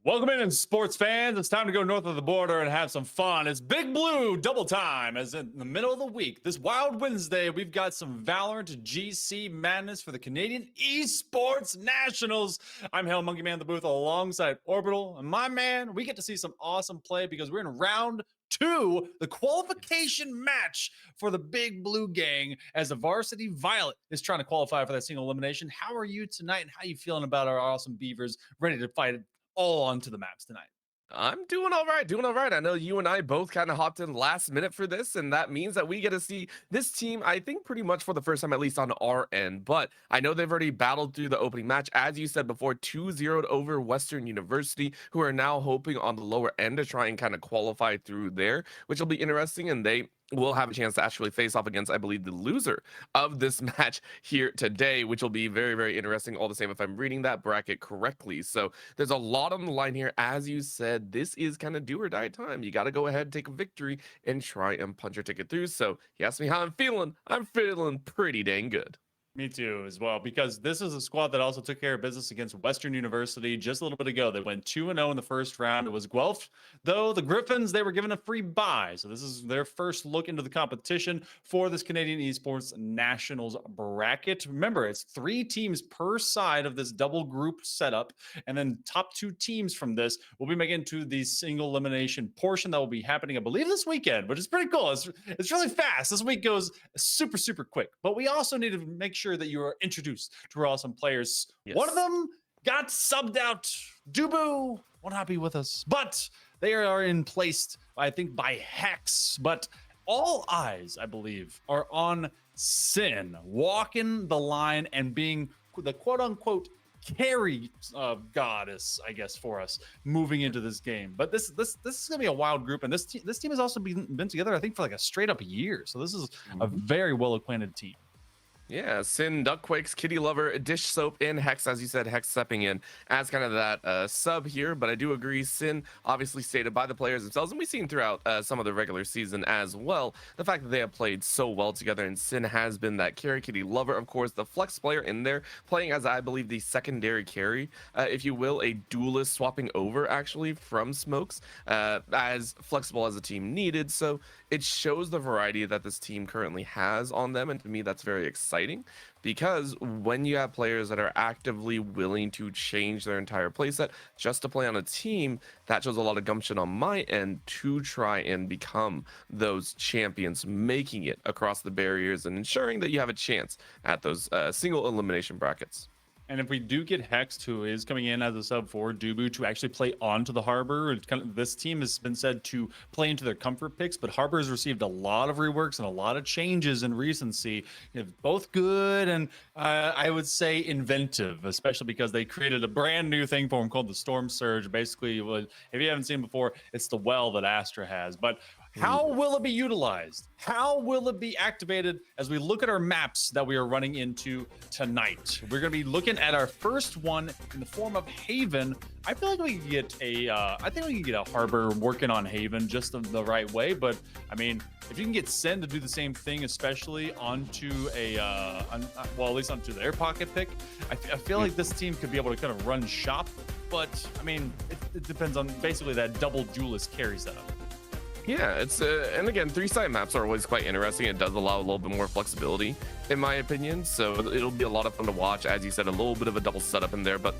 Welcome in, sports fans. It's time to go north of the border and have some fun. It's Big Blue double time, as in the middle of the week. This Wild Wednesday, we've got some Valorant GC madness for the Canadian Esports Nationals. I'm Hell Monkey Man in the booth alongside Orbital. And my man, we get to see some awesome play because we're in round two, the qualification match for the Big Blue gang, as the Varsity Violet is trying to qualify for that single elimination. How are you tonight, and how are you feeling about our awesome Beavers ready to fight all onto the maps tonight? I'm doing all right, doing all right. I know you and I both kind of hopped in last minute for this, and that means that we get to see this team, I think, pretty much for the first time, at least on our end. But I know they've already battled through the opening match, as you said before, 2-0'd over Western University, who are now hoping on the lower end to try and kind of qualify through there, which will be interesting. And they will have a chance to actually face off against, I believe, the loser of this match here today, which will be very, very interesting. All the same, if I'm reading that bracket correctly. So there's a lot on the line here. As you said, this is kind of do or die time. You got to go ahead and take a victory and try and punch your ticket through. So you ask me how I'm feeling. I'm feeling pretty dang good. Me too, as well, because this is a squad that also took care of business against Western University just a little bit ago. They went 2-0 in the first round. It was Guelph, though the Griffins, they were given a free bye. So this is their first look into the competition for this Canadian Esports Nationals bracket. Remember, it's 3 teams per side of this double group setup, and then top 2 teams from this will be making to the single elimination portion that will be happening, I believe, this weekend, which is pretty cool. It's really fast. This week goes super, super quick, but we also need to make sure that you are introduced to our awesome players. Yes. One of them got subbed out. Dubu will not be with us, but they are in placed, I think, by Hex. But all eyes, I believe, are on Sin walking the line and being the quote unquote carry goddess, I guess, for us moving into this game. But this is gonna be a wild group, and this team has also been together, I think, for like a straight up year. So this is a very well acquainted team. Yeah, Sin, Duckquakes, Kitty Lover, Dish Soap, and Hex, as you said, Hex stepping in as kind of that sub here. But I do agree, Sin, obviously stated by the players themselves, and we've seen throughout some of the regular season as well, the fact that they have played so well together, and Sin has been that carry. Kitty Lover, of course, the flex player in there, playing as, I believe, the secondary carry, if you will, a duelist swapping over, actually, from Smokes, as flexible as the team needed. So it shows the variety that this team currently has on them, and to me, that's very exciting, because when you have players that are actively willing to change their entire playset just to play on a team, that shows a lot of gumption on my end to try and become those champions, making it across the barriers and ensuring that you have a chance at those single elimination brackets. And if we do get Hext, who is coming in as a sub for Dubu, to actually play onto the Harbor, this team has been said to play into their comfort picks, but Harbor has received a lot of reworks and a lot of changes in recency. Both good and I would say inventive, especially because they created a brand new thing for them called the Storm Surge. Basically, if you haven't seen before, it's the well that Astra has. But how will it be utilized? How will it be activated as we look at our maps that we are running into tonight? We're going to be looking at our first one in the form of Haven. I feel like we can get I think we can get a Harbor working on Haven just the right way. But I mean, if you can get Sen to do the same thing, especially onto well, at least onto their pocket pick, I feel like this team could be able to kind of run shop. But I mean, it depends on basically that double duelist carry setup. Yeah, it's and again, 3-side maps are always quite interesting. It does allow a little bit more flexibility, in my opinion. So it'll be a lot of fun to watch. As you said, a little bit of a double setup in there, but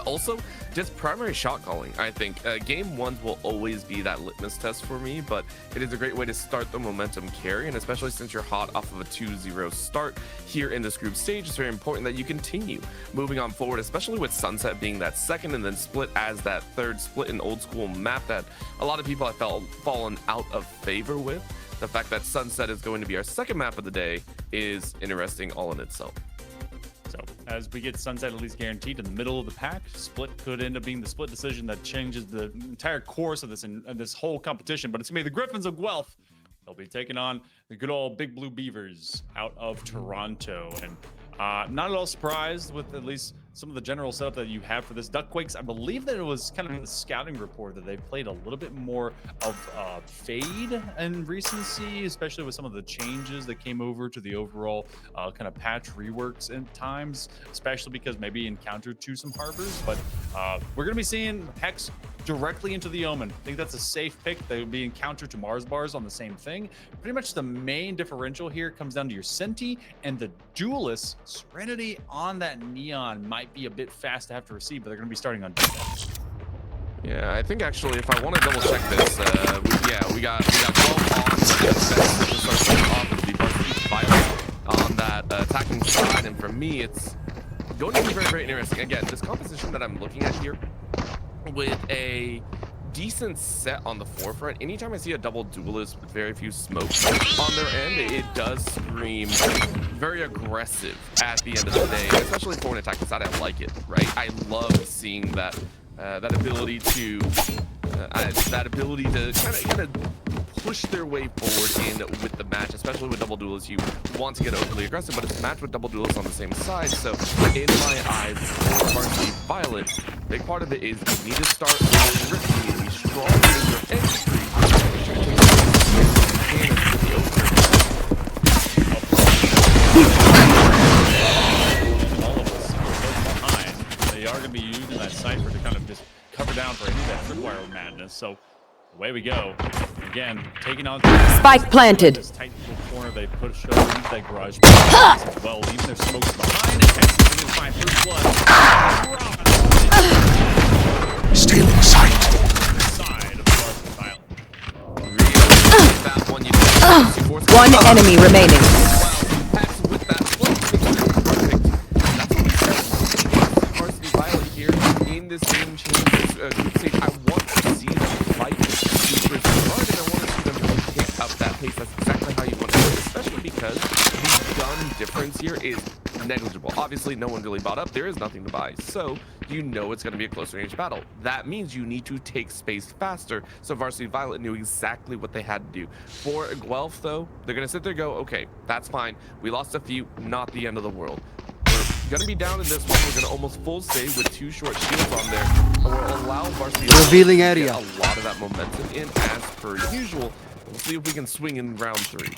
also just primary shot calling. I think game ones will always be that litmus test for me, but it is a great way to start the momentum carry, and especially since you're hot off of a 2-0 start here in this group stage, it's very important that you continue moving on forward, especially with Sunset being that second and then Split as that third. Split in old school map that a lot of people have fallen out of favor with. The fact that Sunset is going to be our second map of the day is interesting all in itself. So as we get Sunset at least guaranteed in the middle of the pack, Split could end up being the split decision that changes the entire course of this whole competition. But it's gonna be the Griffins of Guelph. They'll be taking on the good old Big Blue Beavers out of Toronto. And not at all surprised with at least some of the general setup that you have for this Duckquakes. I believe that it was kind of in the scouting report that they've played a little bit more of fade and recency, especially with some of the changes that came over to the overall kind of patch reworks at times, especially because maybe encountered to some harbors. But we're going to be seeing Hex directly into the Omen. I think that's a safe pick. They would be encountered to Mars bars on the same thing. Pretty much the main differential here comes down to your Senti and the Duelist. Serenity on that Neon might be a bit fast to have to receive, but they're going to be starting on defense. Yeah, I think actually, if I want to double check this, we got 12 on the defense to start starting off with the Varsity Violet on that attacking side, and for me, it's going to be very, very interesting. Again, this composition that I'm looking at here with a decent set on the forefront, anytime I see a double duelist with very few smokes on their end, it does scream very aggressive at the end of the day, especially for an attacking side. I like it, right? I love seeing that that ability to kind of push their way forward in with the match, especially with double duelists. You want to get overly aggressive, but it's a match with double duelists on the same side. So in my eyes, for Varsity Violet, a big part of it is you need to start with you need to be strong in your entry. They are going to be using that cipher to kind of just cover down for any of that tripwire madness. So away we go. Again, taking on Spike planted. This tight little corner they push over into that garage as well. Even their smokes behind it. Texas is going to find first blood. Stealing sight. Side of Varsity Violet. That one, One enemy remaining. With that perfect. That's what we said. Varsity Violet here in this game change group stage. I want to see them fight super hard, and I want to see them really pick up that pace. That's exactly how you want to do it, especially because the gun difference here is negligible. Obviously, no one really bought up. There is nothing to buy, so you know it's going to be a closer range battle. That means you need to take space faster. So Varsity Violet knew exactly what they had to do. For Guelph, though, they're going to sit there and go, okay, that's fine. We lost a few, not the end of the world. We're going to be down in this one. We're going to almost full stay with 2 short shields on there. And we'll allow Varsity Revealing to area. get a lot of that momentum in as per usual. We'll see if we can swing in round 3.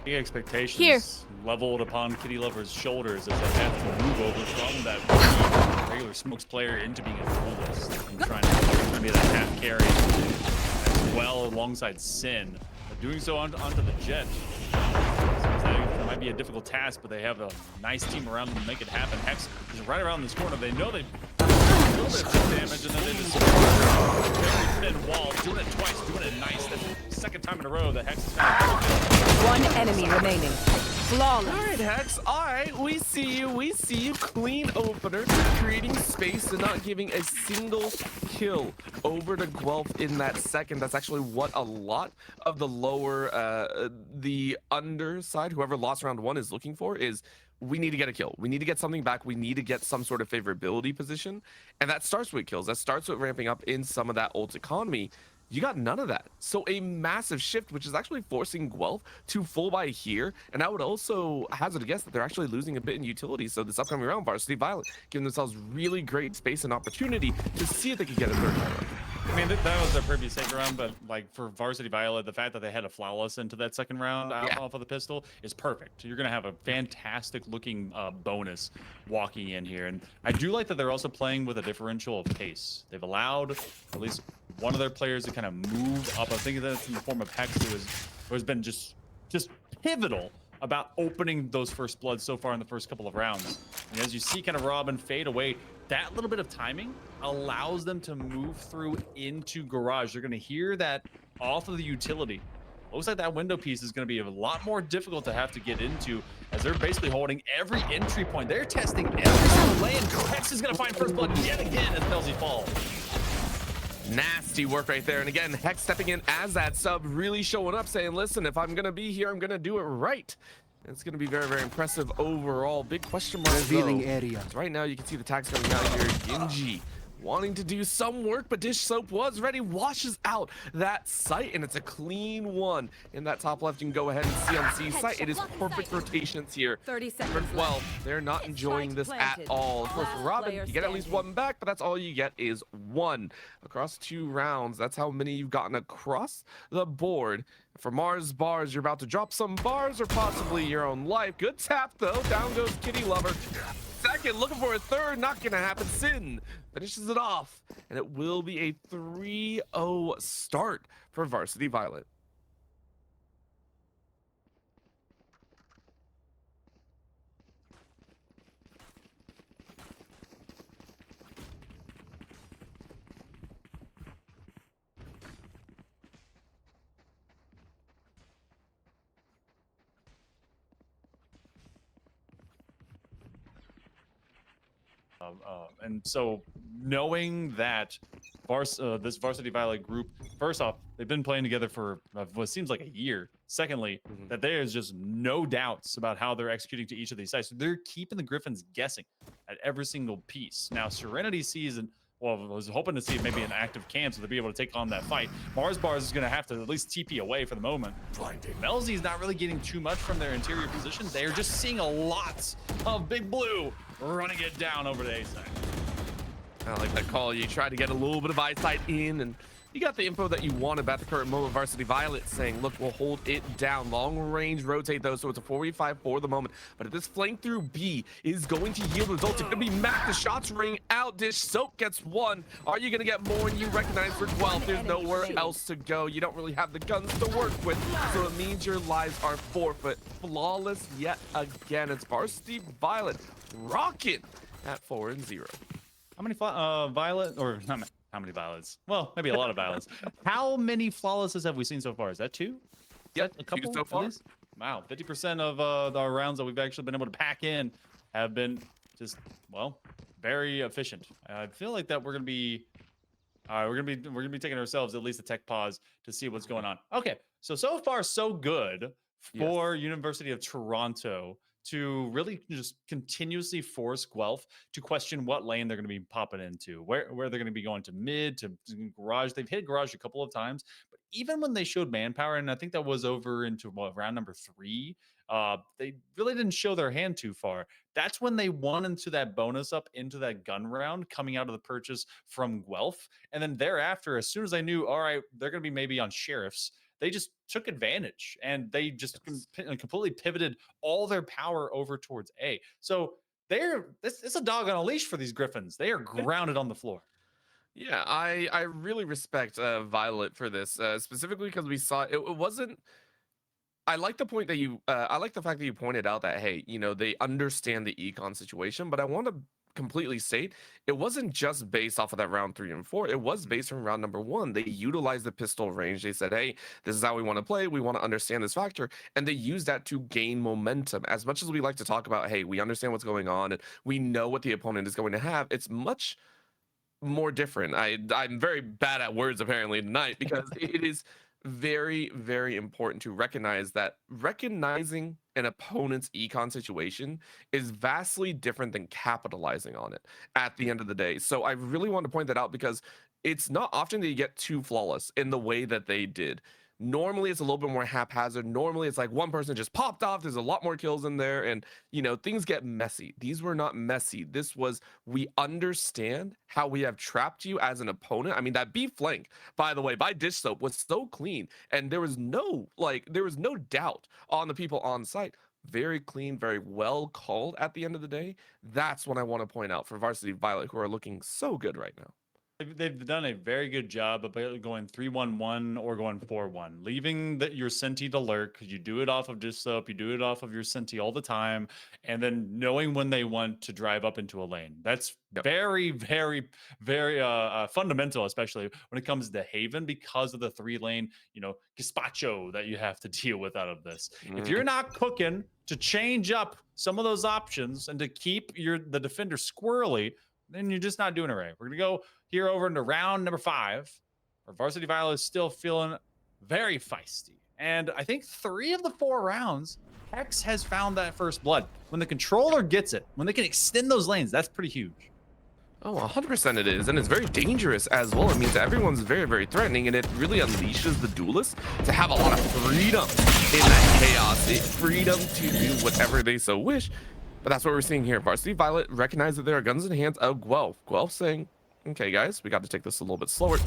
The expectations Here. leveled upon Kitty Lover's shoulders as they have to move over from that regular smokes player into being a duelist and trying to be that half carry as well alongside Sin. But doing so onto the Jet seems like it might be a difficult task, but they have a nice team around them to make it happen. Hex is right around this corner. They know they a little bit of damage, and then they just very thin wall, doing it twice, doing it nice. That's the second time in a row that Hex is found. One enemy remaining. Flawless. All right, Hex. All right, we see you. We see you. Clean opener, creating space and not giving a single kill over to Guelph in that second. That's actually what a lot of the lower, the underside, whoever lost round 1 is looking for, is we need to get a kill. We need to get something back. We need to get some sort of favorability position. And that starts with kills. That starts with ramping up in some of that ult economy. You got none of that. So a massive shift, which is actually forcing Guelph to full buy here. And I would also hazard a guess that they're actually losing a bit in utility. So this upcoming round, Varsity Violet giving themselves really great space and opportunity to see if they can get a third round. I mean, that was their previous second round, but like for Varsity Violet, the fact that they had a flawless into that second round off of the pistol is perfect. You're going to have a fantastic looking bonus walking in here. And I do like that they're also playing with a differential of pace. They've allowed at least one of their players to kind of move up. I think that's in the form of Hex, who has been just pivotal about opening those first bloods so far in the first couple of rounds. And as you see kind of Robin fade away, that little bit of timing allows them to move through into garage. You're going to hear that off of the utility. Looks like that window piece is going to be a lot more difficult to have to get into, as they're basically holding every entry point. They're testing every single lane. Hex is going to find first blood yet again as Belzy falls. Nasty work right there. And again, Hex stepping in as that sub, really showing up, saying, listen, if I'm going to be here, I'm going to do it right. It's going to be very, very impressive overall. Big question mark, Revealing though. area. Right now, you can see the tags coming out here. Genji wanting to do some work, but Dish Soap was ready, washes out that site, and it's a clean one. In that top left, you can go ahead and see on the C site, it is perfect rotations here. 30 For seconds 12, left. they're not enjoying this at all. Of course, for Robin, you get at least one back, but that's all you get is one. Across 2 rounds, that's how many you've gotten across the board. For Mars Bars, you're about to drop some bars or possibly your own life. Good tap, though. Down goes Kitty Lover. Second, looking for a third, not gonna happen. Sin finishes it off, and it will be a 3-0 start for Varsity Violet. And so knowing that this Varsity Violet group, first off, they've been playing together for what seems like a year. Secondly, that there is just no doubts about how they're executing to each of these sites. So they're keeping the Griffins guessing at every single piece. Now, Serenity season, well, I was hoping to see maybe an active camp so they'll be able to take on that fight. Mars Bars is going to have to at least TP away for the moment. Melzy's not really getting too much from their interior position. They're just seeing a lot of Big Blue running it down over to A side. I like that call. You try to get a little bit of eyesight in, and you got the info that you want about the current moment. Varsity Violet saying, look, we'll hold it down. Long range rotate, though, so it's a 4v5 for the moment. But if this flank through B is going to yield results, it's going to be Mac. The shots ring out. Dish Soap gets one. Are you going to get more? And you recognize for Guelph, there's nowhere else to go. You don't really have the guns to work with, so it means your lives are forfeit. Flawless yet again. It's Varsity Violet rocking at 4-0. How many Violet, or not how many Violets? Well, maybe a lot of Violets. How many flawlesses have we seen so far? Is that 2? Yep, a couple 2 so far. Wow, 50% of our rounds that we've actually been able to pack in have been just, well, very efficient. I feel like that we're gonna be taking ourselves at least a tech pause to see what's going on. Okay, so far so good for University of Toronto to really just continuously force Guelph to question what lane they're going to be popping into, where they're going to be going to mid, to garage. They've hit garage a couple of times, but even when they showed manpower, and I think that was over into round number 3, they really didn't show their hand too far. That's when they won into that bonus up into that gun round coming out of the purchase from Guelph. And then thereafter, as soon as I knew, all right, they're going to be maybe on sheriffs, they just took advantage and they just completely pivoted all their power over towards A. So it's a dog on a leash for these Griffins. They are grounded on the floor. Yeah, I really respect Violet for this, specifically because we saw it wasn't. I like the point that I like the fact that you pointed out that, hey, they understand the econ situation, but I want to completely state it wasn't just based off of that round 3 and 4. It was based from round number 1. They utilized the pistol range. They said, hey, this is how we want to play. We want to understand this factor, and they used that to gain momentum. As much as we like to talk about, hey, we understand what's going on and we know what the opponent is going to have, it's much more different. I'm very bad at words apparently tonight, because it is very, very important to recognize that recognizing an opponent's econ situation is vastly different than capitalizing on it at the end of the day. So I really want to point that out, because it's not often that you get 2 flawless in the way that they did. Normally it's a little bit more haphazard. Normally it's like one person just popped off. There's a lot more kills in there, and things get messy. These were not messy. This was, we understand how we have trapped you as an opponent. I mean, that B flank, by the way, by Dish Soap was so clean, and there was no doubt on the people on site. Very clean, very well called at the end of the day. That's what I want to point out for Varsity Violet, who are looking so good right now. They've done a very good job of going 3-1-1 or going 4-1, leaving your Senti to lurk, because you do it off of Dish Soap, you do it off of your Senti all the time, and then knowing when they want to drive up into a lane. That's very, very, very fundamental, especially when it comes to Haven, because of the 3-lane, gazpacho that you have to deal with out of this. If you're not cooking to change up some of those options and to keep the defender squirrely, then you're just not doing it right. We're going to go here over into round number 5, where Varsity Violet is still feeling very feisty. And I think 3 of the 4 rounds, Hex has found that first blood. When the controller gets it, when they can extend those lanes, that's pretty huge. Oh, 100% it is, and it's very dangerous as well. It means that everyone's very, very threatening, and it really unleashes the duelists to have a lot of freedom in that chaos. Freedom to do whatever they so wish. But that's what we're seeing here. Varsity Violet recognize that there are guns in the hands of Guelph. Guelph saying, okay, guys, we got to take this a little bit slower.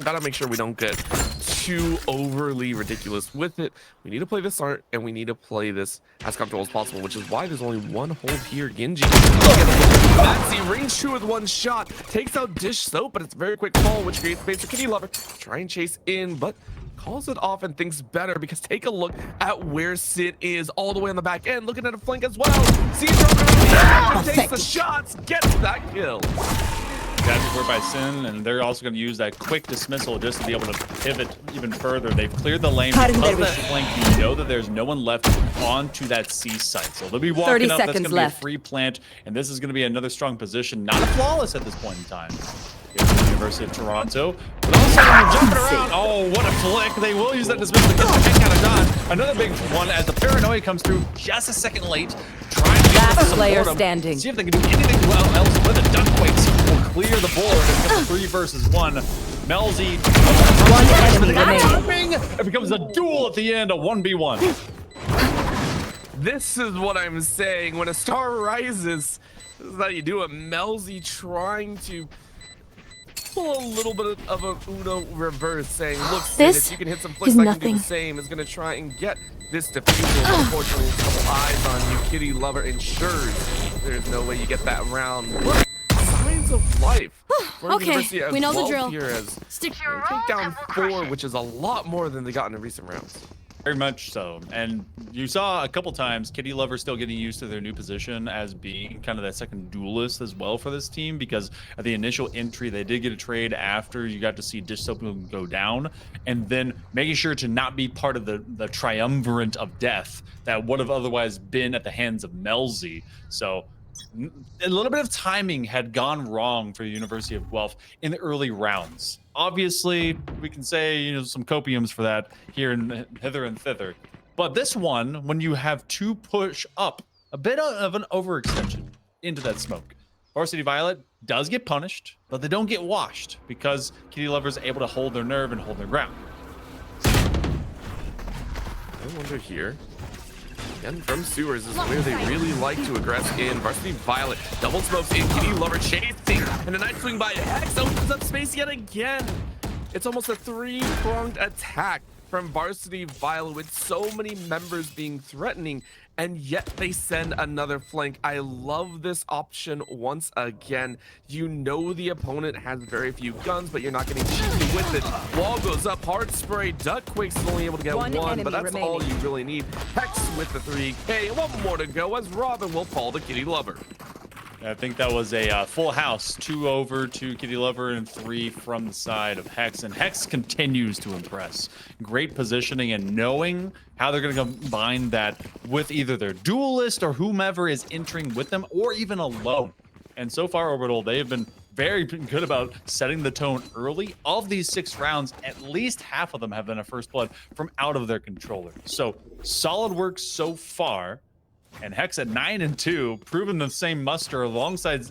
Gotta make sure we don't get too overly ridiculous with it. We need to play this smart, and we need to play this as comfortable as possible, which is why there's only one hold here. Genji. Varsity range 2 with 1 shot. Takes out Dish Soap, but it's a very quick fall, which creates space for Kitty Lover. Try and chase in, but calls it off and thinks better, because take a look at where Sid is all the way on the back end, looking at a flank as well. Sees takes the shots, gets that kill. That's where by Sin, and they're also going to use that quick dismissal just to be able to pivot even further. They've cleared the lane because of that flank. You know that there's no one left onto that C site, so they'll be walking up. That's going to be a free plant, and this is going to be another strong position. Not a flawless at this point in time. It's the University of Toronto, but also jumping around. Oh, what a flick! They will use that dismissal to get the heck out of dodge. Another big one as the paranoia comes through just a second late. Trying to get Last player standing. See if they can do anything well else with the Duckquakes will clear the board. It's going to 3 versus 1. Melzy. One enemy remaining. It becomes a duel at the end, a 1v1. This is what I'm saying. When a star rises, this is how you do it. Melzy trying to pull a little bit of a Uno reverse, saying, look, Sid, if you can hit some flicks, I can do the same. Is going to try and get this defusal. Unfortunately, a couple eyes on you. Kitty Lover ensures there's no way you get that round. Look, signs of life. Okay, we know the drill. Here as Stick they take down 4, which is a lot more than they got in recent rounds. Very much so. And you saw a couple times Kitty Lover still getting used to their new position as being kind of that second duelist as well for this team, because at the initial entry they did get a trade after you got to see Dish Soap go down, and then making sure to not be part of the triumvirate of death that would have otherwise been at the hands of Melzy. So a little bit of timing had gone wrong for the University of Guelph in the early rounds. Obviously, we can say, you know, some copiums for that here and hither and thither. But this one, when you have to push up, a bit of an overextension into that smoke. Varsity Violet does get punished, but they don't get washed because Kitty Lover is able to hold their nerve and hold their ground. I wonder here. Again, from sewers is where they really like to aggress in. Varsity Violet double smokes in. Kitty Lover chasing, and a nice swing by Hex opens up space yet again. It's almost a 3-pronged attack from Varsity Violet with so many members being threatening, and yet they send another flank. I love this option once again. You know the opponent has very few guns, but you're not getting cheeky with it. Wall goes up, hard spray. Duckquakes is only able to get one, but that's all you really need. Hex with the 3K. One more to go as Robin will fall to Kitty Lover. I think that was a full house. 2 over to Kitty Lover and 3 from the side of Hex. And Hex continues to impress. Great positioning and knowing how they're going to combine that with either their duelist or whomever is entering with them, or even alone. And so far, Orbital, they have been very good about setting the tone early. Of these 6 rounds, at least half of them have been a first blood from out of their controller. So solid work so far. And Hex at 9-2, proving the same muster alongside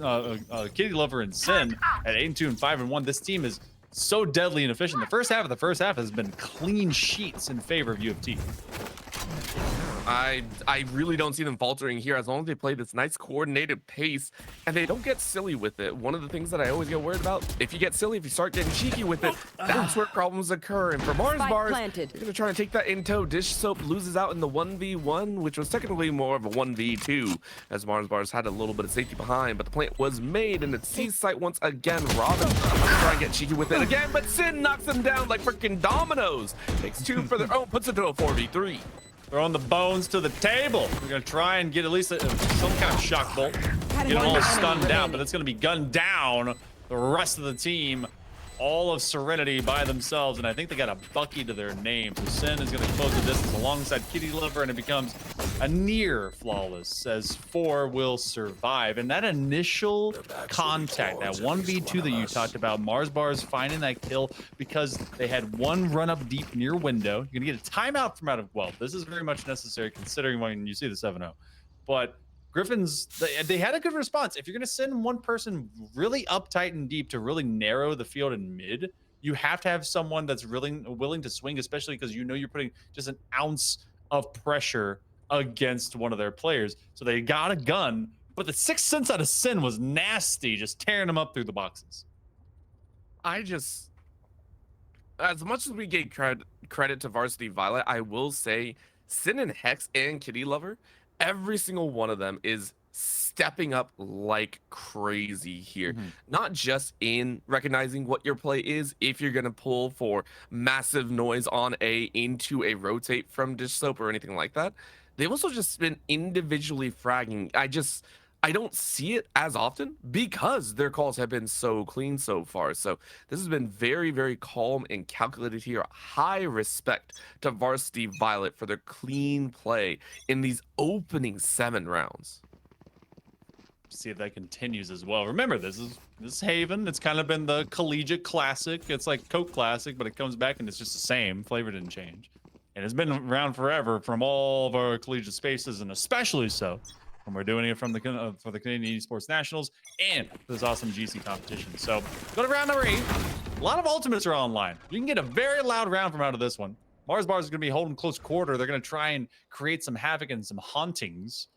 Kitty Lover and Sin at 8-2 and 5-1. This team is so deadly and efficient. The first half has been clean sheets in favor of UofT. I really don't see them faltering here as long as they play this nice coordinated pace and they don't get silly with it. One of the things that I always get worried about, if you get silly, if you start getting cheeky with it, that's where problems occur. And for Mars Bars, they're gonna try to take that in tow. Dish Soap loses out in the 1v1, which was technically more of a 1v2, as Mars Bars had a little bit of safety behind, but the plant was made and it's C site once again. Robin trying to get cheeky with it again, but Sin knocks him down like freaking dominoes. Takes 2 for their own, puts it to a 4v3. Throwing the bones to the table. We're going to try and get at least some kind of shock bolt. Get them all stunned down, but it's going to be gunned down. The rest of the team, all of Serenity by themselves, and I think they got a Bucky to their name. So Sin is going to close the distance alongside Kitty Lover, and it becomes a near flawless as 4 will survive. And that initial contact, that 1v2 that you talked about, Mars Bars finding that kill because they had one run up deep near window. You're going to get a timeout from out of Guelph. This is very much necessary considering when you see the 7-0. But Griffins, they had a good response. If you're going to send one person really up tight and deep to really narrow the field in mid, you have to have someone that's really willing to swing, especially because you know you're putting just an ounce of pressure against one of their players. So they got a gun, but the 6th sense out of Sin was nasty, just tearing them up through the boxes. As much as we gave credit to Varsity Violet, I will say Sin and Hex and Kitty Lover, every single one of them is stepping up like crazy here. Not just in recognizing what your play is, if you're going to pull for massive noise on A into a rotate from Dish Soap or anything like that. They've also just been individually fragging. I don't see it as often because their calls have been so clean so far. So this has been very, very calm and calculated here. High respect to Varsity Violet for their clean play in these opening 7 rounds. See if that continues as well. Remember, this is Haven. It's kind of been the collegiate classic. It's like Coke Classic, but it comes back and it's just the same. Flavor didn't change. And it's been around forever from all of our collegiate spaces, and especially so when we're doing it from the for the Canadian Esports Nationals and this awesome GC competition. So go to round number 8. A lot of ultimates are online. You can get a very loud round from out of this one. Mars Bars is going to be holding close quarter. They're going to try and create some havoc and some hauntings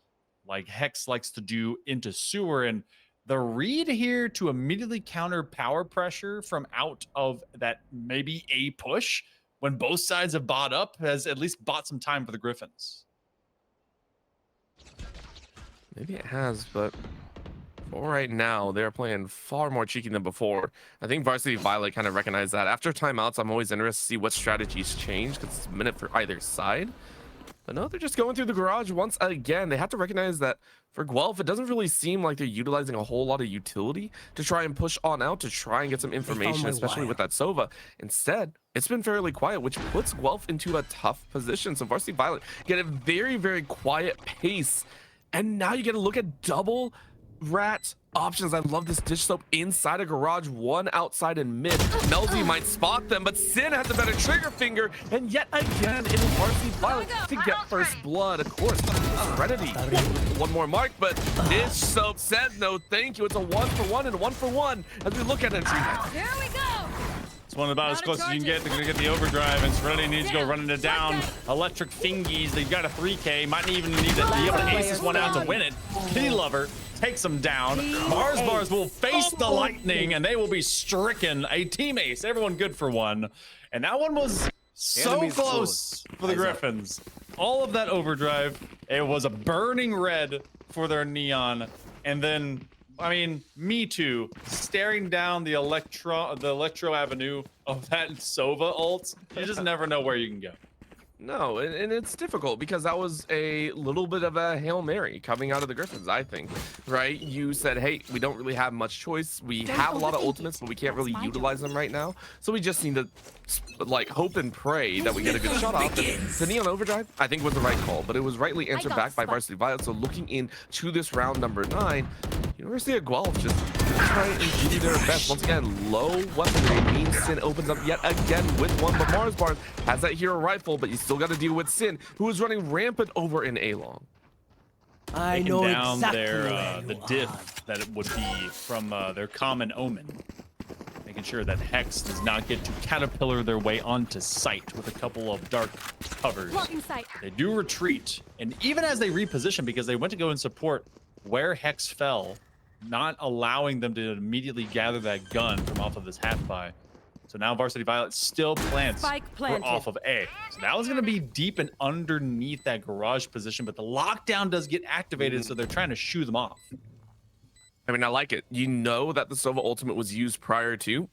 like Hex likes to do into Sewer. And the read here to immediately counter power pressure from out of that maybe A push when both sides have bought up has at least bought some time for the Griffins. Maybe it has, but for right now, they're playing far more cheeky than before. I think Varsity Violet kind of recognized that. After timeouts, I'm always interested to see what strategies change because it's a minute for either side. But no, they're just going through the garage once again. They have to recognize that for Guelph, it doesn't really seem like they're utilizing a whole lot of utility to try and push on out to try and get some information, especially with that Sova. Instead, it's been fairly quiet, which puts Guelph into a tough position. So Varsity Violet get a very, very quiet pace. And now you get to look at double rat options. I love this Dish Soap inside a garage, one outside and mid. Melzy might spot them, but Sin has a better trigger finger. And yet again, it is Varsity Violet to get first blood. Of course, Serenity. One more mark, but Dish Soap says no thank you. It's a 1-for-1 and 1-for-1 as we look at entry. Here we go. It's one about as close as you can get. They're going to get the overdrive, and Serenity needs to go running it down. Electric Fingies, they've got a 3K. Might even need to be able to ace this one out to win it. Kitty Lover takes them down. Mars Bars will face the lightning, and they will be stricken. A team ace. Everyone good for one. And that one was so close for the Griffins. All of that overdrive. It was a burning red for their neon. And then, I mean, me too, staring down the Electro Avenue of that Sova ult. You just never know where you can go. No, and it's difficult because that was a little bit of a Hail Mary coming out of the Griffins, I think, right? You said, hey, we don't really have much choice. We have a lot of ultimates, but we can't really utilize them right now. So we just need to, like, hope and pray that we get a good shot off. The Neon Overdrive, I think, was the right call, but it was rightly answered back by Varsity Violet. So looking into this round number 9, University of Guelph just trying to do their best. Once again, low weaponry means Sin opens up yet again with one, but Mars Bars has that hero rifle, but you still got to deal with Sin, who is running rampant over in A-Long. I know down exactly the diff that it would be from their common omen, making sure that Hex does not get to caterpillar their way onto site with a couple of dark covers. They do retreat, and even as they reposition, because they went to go and support where Hex fell, not allowing them to immediately gather that gun from off of this half buy. So now Varsity Violet still plants off of A. So that was going to be deep and underneath that garage position, but the lockdown does get activated, so they're trying to shoo them off. I mean, I like it. You know that the Sova ultimate was used prior to,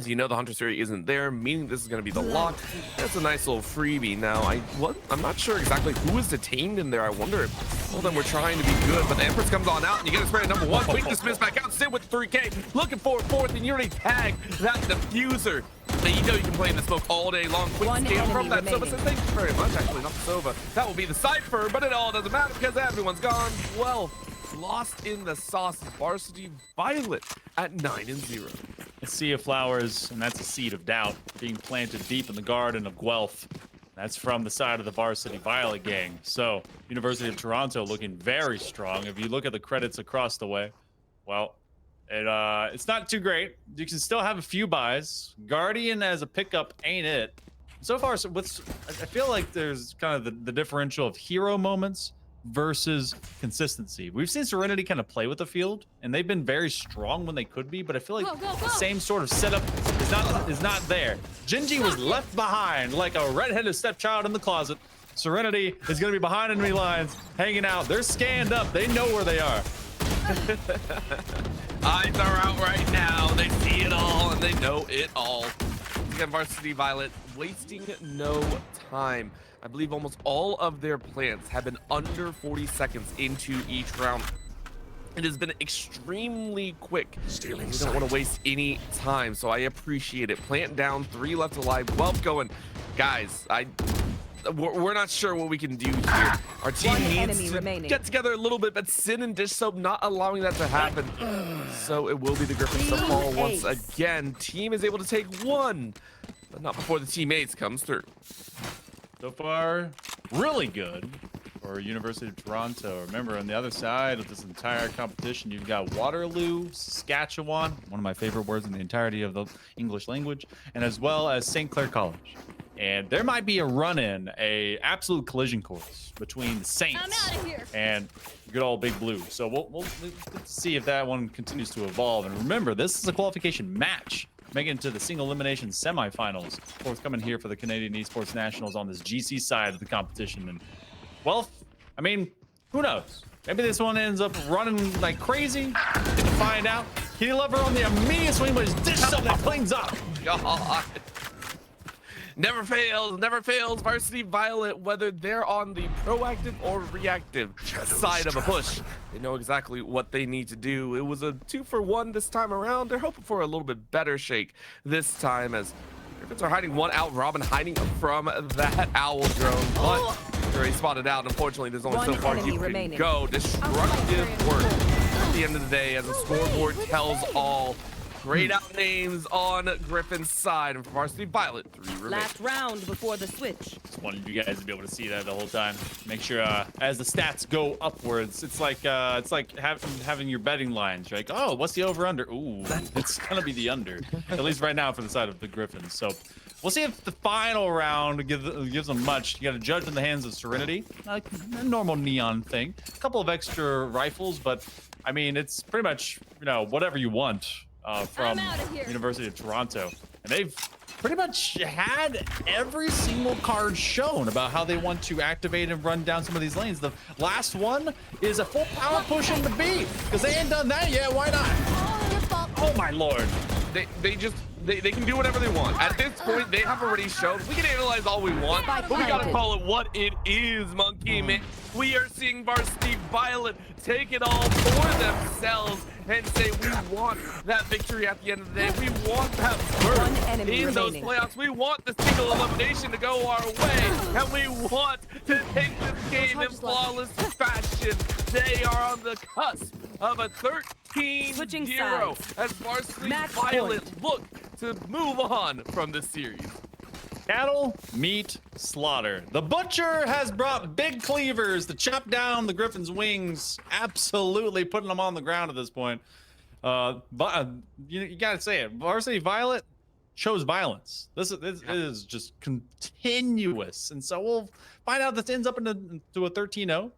so you know the Hunter's Fury isn't there, meaning this is going to be the lock. That's a nice little freebie. Now, I'm not sure exactly who is detained in there. I wonder if all of them were trying to be good, but the Empress comes on out, and you get a spray at number 1. Quick dismiss back out. Sit with 3K. Looking for 4th, and you already tagged that diffuser. So you know you can play in the smoke all day long. Quick scan from that Sova says, thank you very much. Actually, not the Sova. That will be the Cypher, but it all doesn't matter because everyone's gone. Well, lost in the sauce. Varsity Violet at 9-0. A sea of flowers, and that's a seed of doubt being planted deep in the garden of Guelph. That's from the side of the Varsity Violet gang. So University of Toronto looking very strong. If you look at the credits across the way, well, it's not too great. You can still have a few buys. Guardian as a pickup ain't it. So far, I feel like there's kind of the differential of hero moments versus consistency. We've seen Serenity kind of play with the field, and they've been very strong when they could be, but I feel like the same sort of setup is not there. Genji was left behind like a redheaded stepchild in the closet. Serenity is going to be behind enemy lines, hanging out. They're scanned up. They know where they are. Eyes are out right now. They see it all and they know it all. Again, Varsity Violet wasting no time. I believe almost all of their plants have been under 40 seconds into each round. It has been extremely quick. We don't want to waste any time, so I appreciate it. Plant down, 3 left alive. Guelph going. Guys, we're not sure what we can do here. Our team needs to get together a little bit, but Sin and Dish Soap not allowing that to happen. So it will be the Griffins to fall once again. Team is able to take 1, but not before the teammates comes through. So far, really good for University of Toronto. Remember, on the other side of this entire competition, you've got Waterloo, Saskatchewan, one of my favorite words in the entirety of the English language, and as well as St. Clair College. And there might be a run-in, a absolute collision course between the Saints and good old Big Blue. So we'll see if that one continues to evolve. And remember, this is a qualification match, making it to the single elimination semifinals. Forthcoming here for the Canadian Esports Nationals on this GC side of the competition. And well, I mean, who knows? Maybe this one ends up running like crazy. Didn't find out. Kitty Lover on the immediate swing, but his dish something that cleans up. God. Never fails. Varsity Violet, whether they're on the proactive or reactive side of a push, they know exactly what they need to do. It was a 2-for-1 this time around. They're hoping for a little bit better shake this time, as Griffins are hiding one out. Robin hiding from that owl drone, but they're already spotted out. Unfortunately, there's only so far you can go. Destructive work at the end of the day, as the scoreboard tells all. Grayed out names on Griffin's side, and for Varsity Violet, 3 remain. Last round before the switch. Just wanted you guys to be able to see that the whole time. Make sure as the stats go upwards, it's like having your betting lines. You're like, oh, what's the over/under? Ooh, it's gonna be the under. At least right now for the side of the Griffins. So we'll see if the final round gives them much. You got to judge in the hands of Serenity, like a normal neon thing. A couple of extra rifles, but I mean, it's pretty much whatever you want. From University of Toronto, and they've pretty much had every single card shown about how they want to activate and run down some of these lanes. The last one is a full power push into B, because they ain't done that yet. Why not? Oh my lord! They can do whatever they want. At this point, they have already shown. We can analyze all we want, but we gotta call it what it is, Monkey Man. We are seeing Varsity Violet take it all for themselves and say we want that victory at the end of the day. We want that burst in those playoffs. We want the single elimination to go our way, and we want to take this game in flawless fashion. They are on the cusp of a 13-0 as Varsity Violet look to move on from this series. Cattle, meat, slaughter. The butcher has brought big cleavers to chop down the Griffin's wings, absolutely putting them on the ground at this point. But you gotta say it, Varsity Violet shows violence. This is just continuous, and so we'll find out this ends up into a 13-0.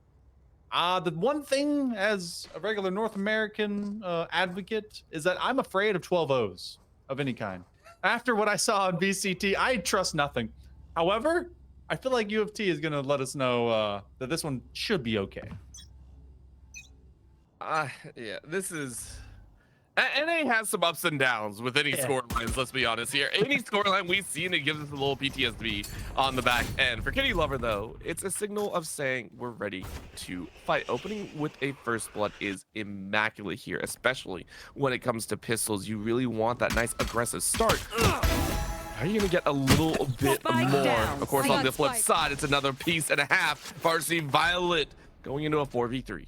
The one thing as a regular North American advocate is that I'm afraid of 12-0s of any kind. After what I saw on VCT, I trust nothing. However, I feel like UofT is going to let us know that this one should be okay. Yeah, this is... NA has some ups and downs with any scorelines, let's be honest here. Any scoreline we've seen, it gives us a little PTSD on the back end. For Kitty Lover, though, it's a signal of saying we're ready to fight. Opening with a first blood is immaculate here, especially when it comes to pistols. You really want that nice aggressive start. Are you gonna get a little bit more? Of course, on the flip side, it's another piece and a half. Varsity Violet going into a 4v3.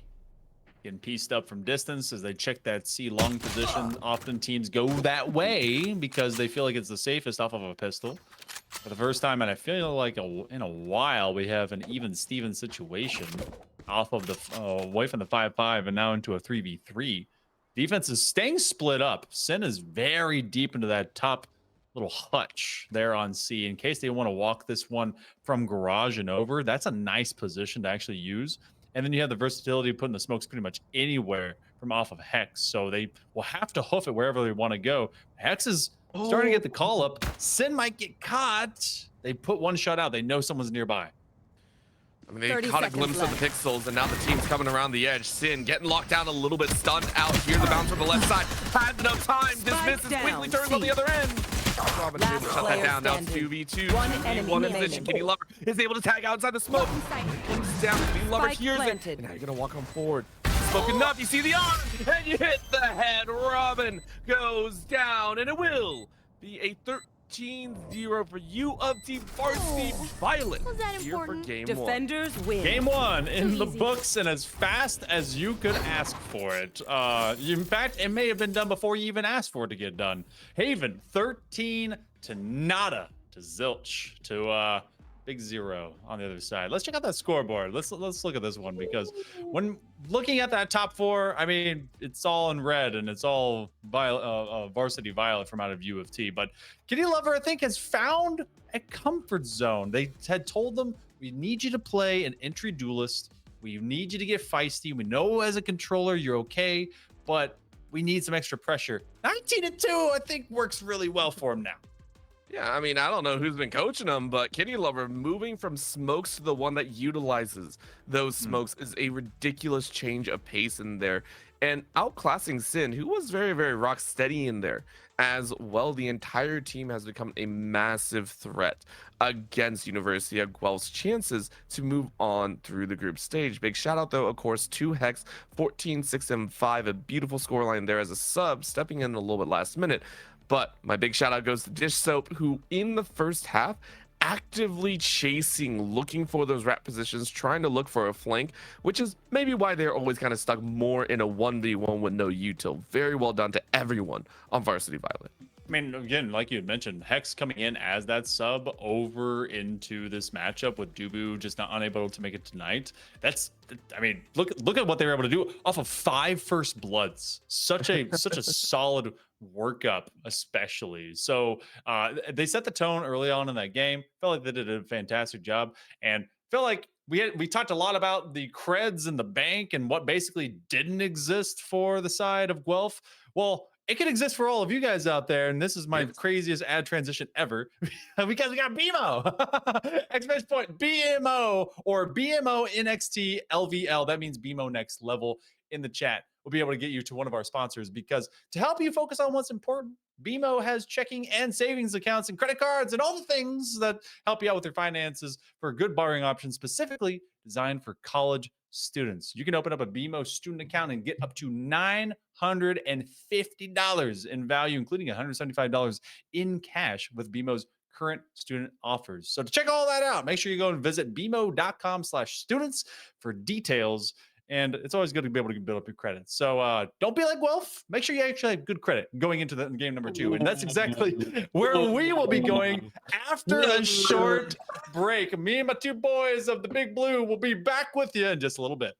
Getting pieced up from distance as they check that C long position. Often teams go that way because they feel like it's the safest off of a pistol. For the first time, and I feel like in a while, we have an even Steven situation off of the away from the 5-5 and now into a 3v3. Defense is staying split up. Sin is very deep into that top little hutch there on C in case they want to walk this one from garage and over. That's a nice position to actually use. And then you have the versatility of putting the smokes pretty much anywhere from off of Hex. So they will have to hoof it wherever they want to go. Hex is starting to get the call up. Sin might get caught. They put one shot out. They know someone's nearby. I mean, they caught a glimpse of the pixels, and now the team's coming around the edge. Sin getting locked down a little bit, stunned out here. The bounce from the left side. Had enough time. Dismisses, quickly turns on the other end. Robin is able to shut that down. Now it's 2v2. One position. Kitty Lover is able to tag outside the smoke. Comes down. Kitty Lover hears it. And now you're going to walk on forward. Smoke enough. You see the arm, and you hit the head. Robin goes down, and it will be a 13-0 for UofT Varsity Violet here for game one. Defenders win. Game one in the books and as fast as you could ask for it. In fact, it may have been done before you even asked for it to get done. Haven 13 to nada to zilch to big 0 on the other side. Let's check out that scoreboard. Let's look at this one because when looking at that top 4, I mean, it's all in red and it's all Varsity Violet from out of UofT. But Kitty Lover, I think, has found a comfort zone. They had told them, we need you to play an entry duelist. We need you to get feisty. We know as a controller you're okay, but we need some extra pressure. 19-2, I think, works really well for him now. Yeah, I mean, I don't know who's been coaching them, but Kitty Lover moving from smokes to the one that utilizes those smokes is a ridiculous change of pace in there. And outclassing Sin, who was very, very rock steady in there as well. The entire team has become a massive threat against University of Guelph's chances to move on through the group stage. Big shout out, though, of course, to Hex, 14, 6, and 5. A beautiful scoreline there as a sub, stepping in a little bit last minute. But my big shout out goes to Dish Soap, who in the first half actively chasing, looking for those rat positions, trying to look for a flank, which is maybe why they're always kind of stuck more in a 1v1 with no util. Very well done to everyone on Varsity Violet. I mean, again, like you had mentioned, Hex coming in as that sub over into this matchup with Dubu just not unable to make it tonight. That's, I mean, look at what they were able to do off of 5 first bloods. Such a solid workup, especially. So they set the tone early on in that game. Felt like they did a fantastic job, and felt like we talked a lot about the creds in the bank and what basically didn't exist for the side of Guelph. Well, it could exist for all of you guys out there, and this is my craziest ad transition ever because we got BMO! Exclamation point, BMO or BMO NXT LVL. That means BMO Next Level in the chat. We'll be able to get you to one of our sponsors because to help you focus on what's important, BMO has checking and savings accounts and credit cards and all the things that help you out with your finances for a good borrowing option specifically designed for college students. You can open up a BMO student account and get up to $950 in value, including $175 in cash with BMO's current student offers. So to check all that out, make sure you go and visit bmo.com/students for details. And it's always good to be able to build up your credit. So don't be like Guelph. Make sure you actually have good credit going into the game number 2. And that's exactly where we will be going after a short break. Me and my 2 boys of the Big Blue will be back with you in just a little bit.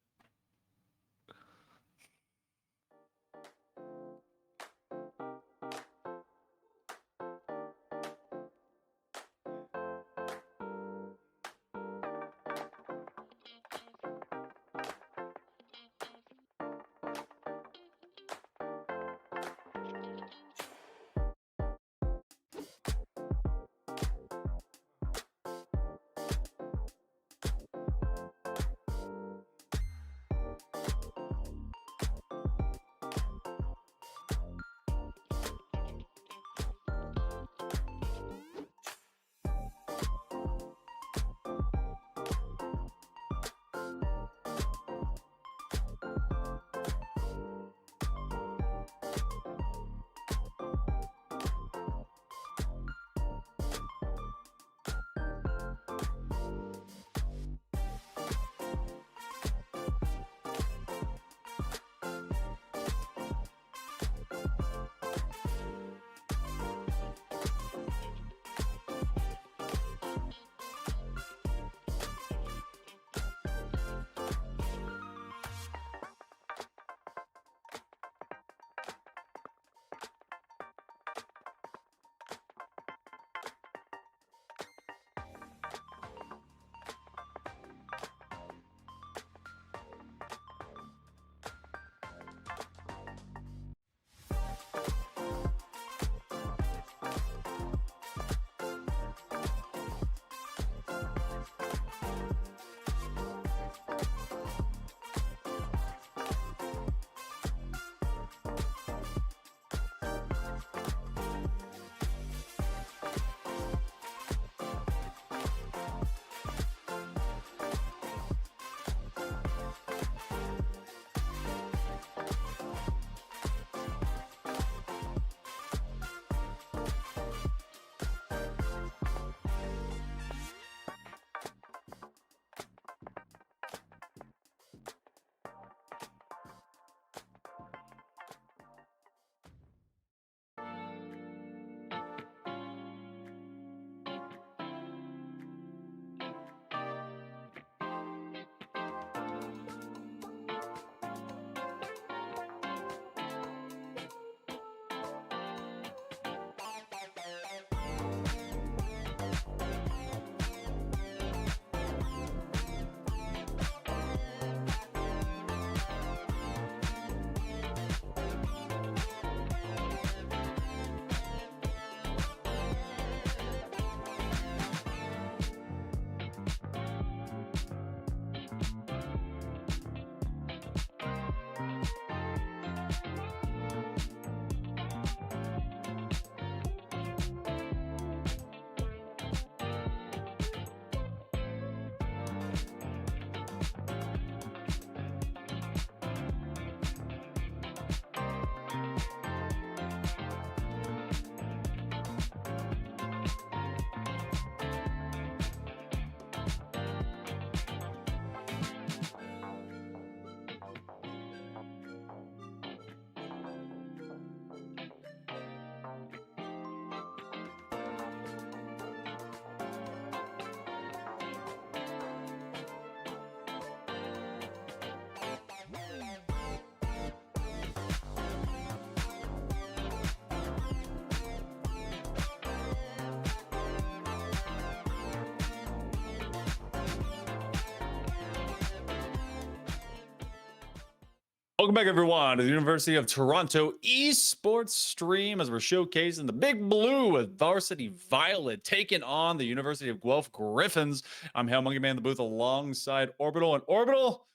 Welcome back, everyone, to the University of Toronto Esports stream as we're showcasing the Big Blue with Varsity Violet taking on the University of Guelph Griffins. I'm Hell Monkey Man in the booth alongside Orbital. And Orbital,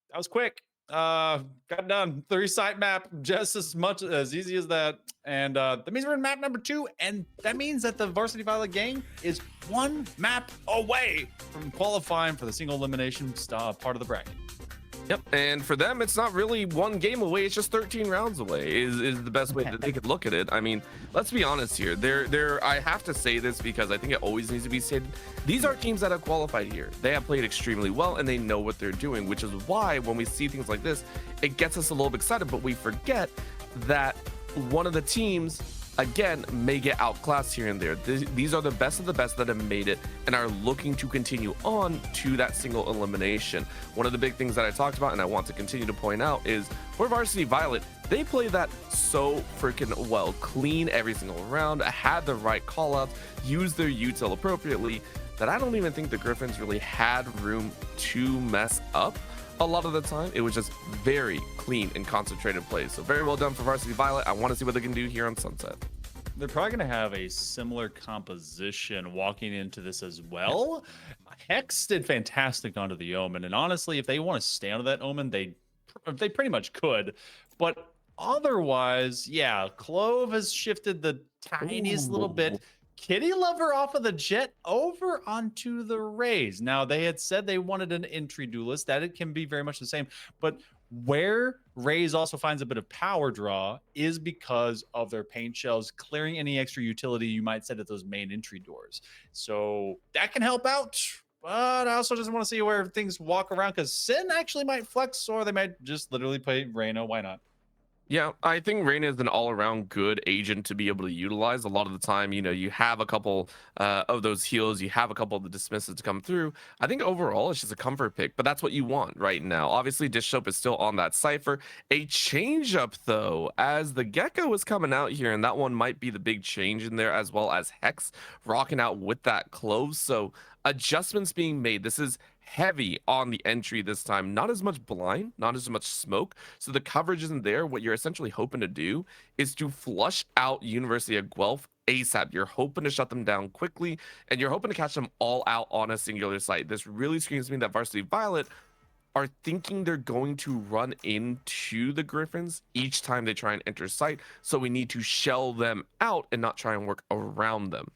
that was quick. Got done. 3-site map, just as much as easy as that. And that means we're in map number 2. And that means that the Varsity Violet gang is 1 map away from qualifying for the single elimination part of the bracket. Yep, and for them, it's not really 1 game away. It's just 13 rounds away. Is the best way that they could look at it. I mean, let's be honest here. I have to say this because I think it always needs to be said. These are teams that have qualified here. They have played extremely well, and they know what they're doing, which is why when we see things like this, it gets us a little bit excited. But we forget that one of the teams, again, may get outclassed here and there. These are the best of the best that have made it and are looking to continue on to that single elimination. One of the big things that I talked about and I want to continue to point out is for Varsity Violet, they play that so freaking well. Clean every single round, had the right callouts, used their util appropriately, that I don't even think the Griffins really had room to mess up. A lot of the time, it was just very clean and concentrated plays. So very well done for Varsity Violet. I want to see what they can do here on Sunset. They're probably going to have a similar composition walking into this as well. Hex did fantastic onto the Omen, and honestly, if they want to stay onto that Omen, they pretty much could. But otherwise, yeah, Clove has shifted the tiniest little bit. Kitty Lover off of the Jet over onto the Rays. Now, they had said they wanted an entry duelist. That it can be very much the same. But where Rays also finds a bit of power draw is because of their paint shells clearing any extra utility you might set at those main entry doors. So that can help out. But I also just want to see where things walk around because Sin actually might flex, or they might just literally play Reyna. Why not? Yeah, I think Reyna is an all-around good agent to be able to utilize. A lot of the time, you have a couple of those heals, you have a couple of the dismisses to come through. I think overall, it's just a comfort pick, but that's what you want right now. Obviously, Dish Soap is still on that Cypher. A change-up, though, as the Gecko is coming out here, and that one might be the big change in there, as well as Hex rocking out with that Clove. So adjustments being made. This is heavy on the entry this time, not as much blind, not as much smoke, so the coverage isn't there. What you're essentially hoping to do is to flush out University of Guelph ASAP. You're hoping to shut them down quickly, and you're hoping to catch them all out on a singular site. This really screams to me that Varsity Violet are thinking they're going to run into the Griffins each time they try and enter site, so we need to shell them out and not try and work around them.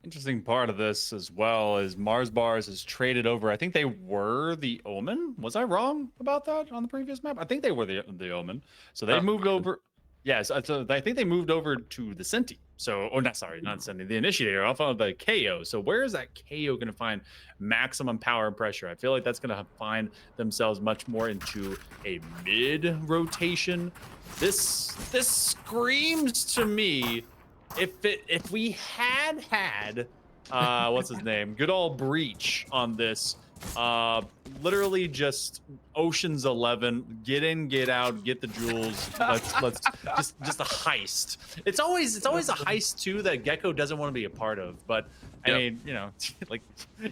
Interesting part of this as well is Mars Bars is traded over. I think they were the Omen. Was I wrong about that on the previous map? I think they were the Omen. So they moved over. Yes, so I think they moved over to the Senti. So, or not, sorry, not Senti, the Initiator off of the KO. So where is that KO going to find maximum power and pressure? I feel like that's going to find themselves much more into a mid rotation. This screams to me. If we had what's his name, good old Breach on this, literally just Ocean's 11, get in, get out, get the jewels. Let's just a heist. It's always a heist too that Gecko doesn't want to be a part of. But I mean, like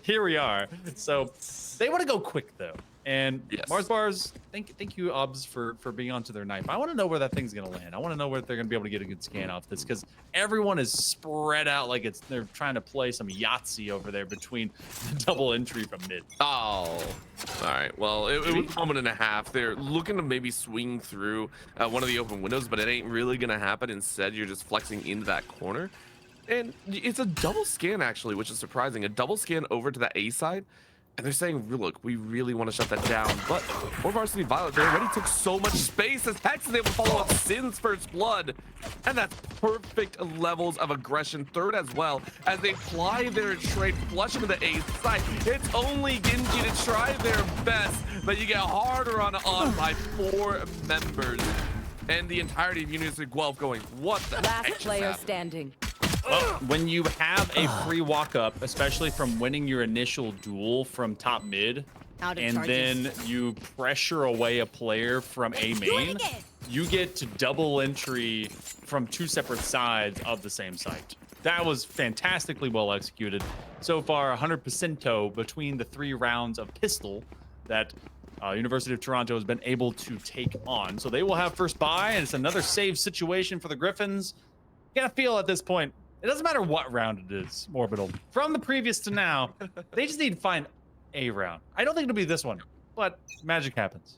here we are. So they want to go quick though. And yes. Mars Bars, thank you, Obs, for being onto their knife. I want to know where that thing's gonna land. I want to know where they're gonna be able to get a good scan off this, because everyone is spread out like they're trying to play some Yahtzee over there between the double entry from mid. Oh, all right. Well, it was a moment and a half. They're looking to maybe swing through one of the open windows, but it ain't really gonna happen. Instead, you're just flexing into that corner, and it's a double scan actually, which is surprising. A double scan over to that A side. And they're saying, look, we really want to shut that down. But for Varsity Violet, they already took so much space as Hex is able to follow up Sin's first blood. And that's perfect levels of aggression. Third as well, as they ply their trade, flush into the A side. It's only Genji to try their best, but you get harder on by 4 members. And the entirety of University of Guelph going, what the Last heck player happened? standing. Well, when you have a free walk up, especially from winning your initial duel from top mid, and then you pressure away a player from A main, you get to double entry from 2 separate sides of the same site. That was fantastically well executed. So far, 100%o between the 3 rounds of pistol that University of Toronto has been able to take on. So they will have first buy, and it's another save situation for the Griffins. You gotta feel at this point, it doesn't matter what round it is, Orbital. From the previous to now, they just need to find a round. I don't think it'll be this one, but magic happens.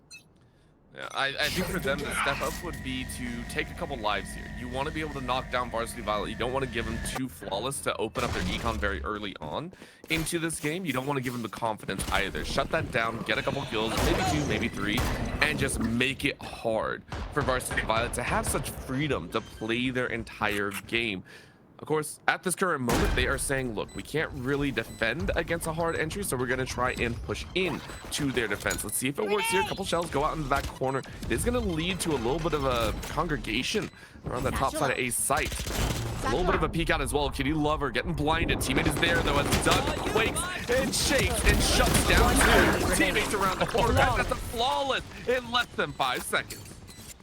Yeah, I think for them, the step up would be to take a couple lives here. You want to be able to knock down Varsity Violet. You don't want to give them too flawless to open up their econ very early on into this game. You don't want to give them the confidence either. Shut that down, get a couple kills, maybe 2, maybe 3, and just make it hard for Varsity Violet to have such freedom to play their entire game. Of course, at this current moment, they are saying, look, we can't really defend against a hard entry, so we're going to try and push in to their defense. Let's see if it works here. A couple shells go out into that corner. It's going to lead to a little bit of a congregation around the top side of A's site. A little bit of a peek out as well. Kitty Lover getting blinded. Teammate is there, though, as Doug quakes and shakes and shuts down two teammates around the corner. That's a flawless in less than 5 seconds.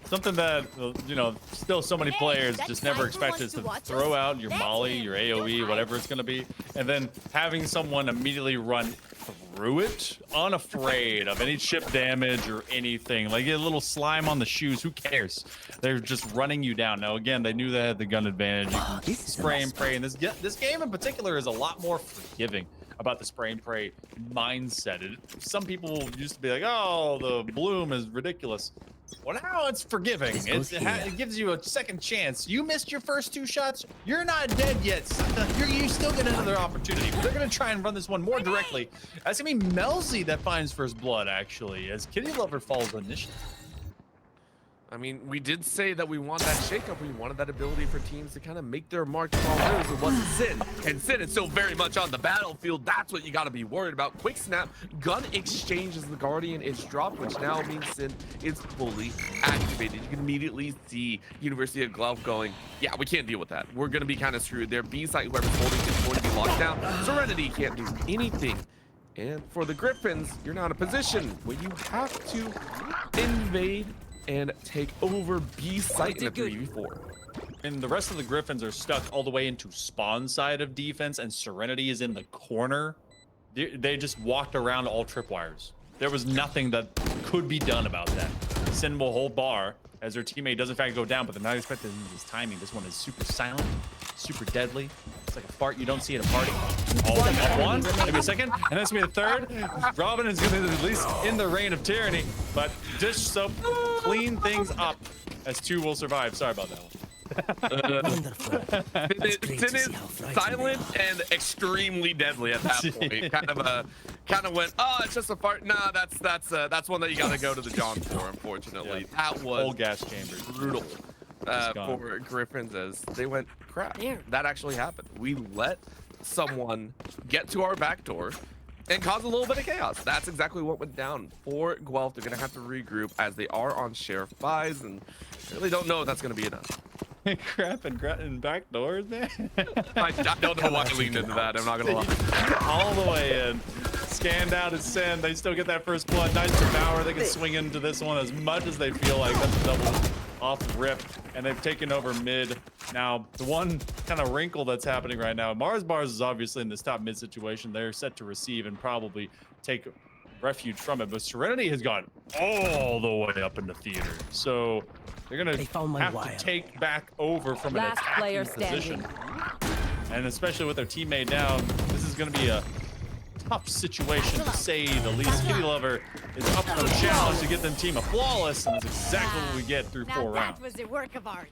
Something that, you know, still so many players just never expect is to throw out your molly, your AoE, whatever it's going to be, and then having someone immediately run through it, unafraid of any chip damage or anything. Like, get a little slime on the shoes, who cares? They're just running you down. Now, again, they knew they had the gun advantage. You can spray and pray, and this game in particular is a lot more forgiving about the spray and pray mindset. Some people used to be like, oh, the bloom is ridiculous. Well, now it's forgiving. It gives you a second chance. You missed your first 2 shots. You're not dead yet. You still get another opportunity. But they're going to try and run this one more directly. That's going to be Melzy that finds first blood, actually, as Kitty Lover falls initially. I mean, we did say that we want that shakeup. We wanted that ability for teams to kind of make their mark on moves. It wasn't Sin. And Sin is still very much on the battlefield. That's what you got to be worried about. Quick snap, gun exchange as the Guardian is dropped, which now means Sin is fully activated. You can immediately see University of Guelph going, yeah, we can't deal with that. We're going to be kind of screwed. Their B site, whoever's holding, is going to be locked down. Serenity can't do anything. And for the Griffins, you're now in a position where you have to invade and take over B site in a 3v4. And the rest of the Griffins are stuck all the way into spawn side of defense, and Serenity is in the corner. They just walked around all tripwires. There was nothing that could be done about that. Sin will hold bar as their teammate does in fact go down, but they're not expecting his timing. This one is super silent, super deadly. It's like a fart you don't see at a party. Oh, one, maybe a second, and that's gonna be a third. Robin is gonna be at least in the reign of tyranny, but Dish Soap clean things up as 2 will survive. Sorry about that one. Sin is silent and extremely deadly at that point. Kind of went, oh, it's just a fart. Nah, that's one that you gotta go to the John for, unfortunately. Yeah. That was whole gas chamber. Brutal for Griffins as they went, crap, that actually happened. We let someone get to our back door and cause a little bit of chaos. That's exactly what went down for Guelph. They're gonna have to regroup as they are on share buys and really don't know if that's gonna be enough. Crap and back doors, man. I don't know why I leaned into that. I'm not gonna lie. All the way in. Scanned out as Sin. They still get that first blood. Nice devour. They can swing into this one as much as they feel like. That's a double off rip, and they've taken over mid. Now, the one kind of wrinkle that's happening right now, Mars Bars is obviously in this top mid situation. They're set to receive and probably take refuge from it, but Serenity has gone all the way up into theater. So they're gonna have to take back over from an attacking position. And especially with their teammate down, this is gonna be a tough situation to say the least. Kitty Lover is up for the challenge to get them team a flawless, and that's exactly what we get through 4 rounds. That was a work of art.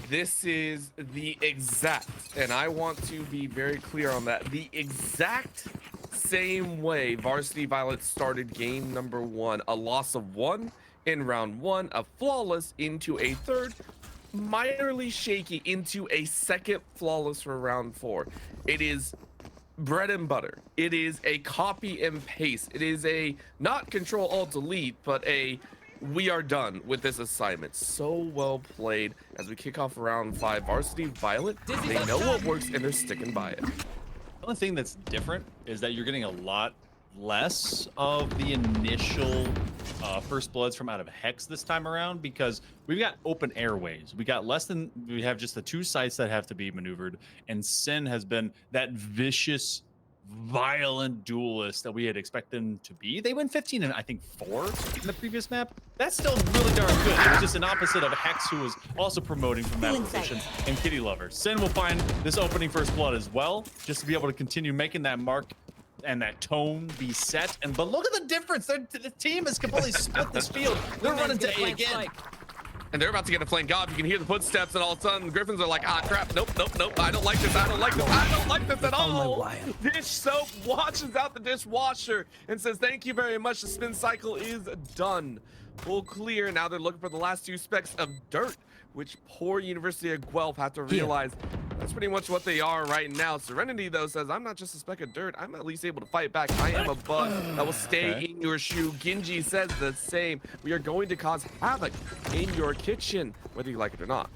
This is the exact, and I want to be very clear on that, the exact same way Varsity Violet started game number 1. A loss of 1 in round 1, a flawless into a 3rd, minorly shaky into a 2nd flawless for round 4. It is bread and butter. It is a copy and paste. It is a not control alt delete, but a we are done with this assignment. So well played as we kick off round 5. Varsity Violet, they know what works and they're sticking by it. The only thing that's different is that you're getting a lot less of the initial first bloods from out of Hex this time around, because we've got open airways. We have just the 2 sites that have to be maneuvered, and Sin has been that vicious violent duelists that we had expected them to be. They went 15 and I think 4 in the previous map. That's still really darn good. It was just an opposite of Hex, who was also promoting from that position, and Kitty Lover. Sin will find this opening first blood as well, just to be able to continue making that mark and that tone be set. But look at the difference. The team has completely split this field. They're running to A again. And they're about to get a flank off. You can hear the footsteps, and all of a sudden, the Griffins are like, ah, crap, nope. I don't like this. I don't like this at all. Dish Soap washes out the dishwasher and says, thank you very much. The spin cycle is done. Full clear. Now they're looking for the last 2 specks of dirt, which poor University of Guelph have to realize that's pretty much what they are right now. Serenity, though, says, I'm not just a speck of dirt. I'm at least able to fight back. I am a bug that will stay in your shoe. Genji says the same. We are going to cause havoc in your kitchen, whether you like it or not.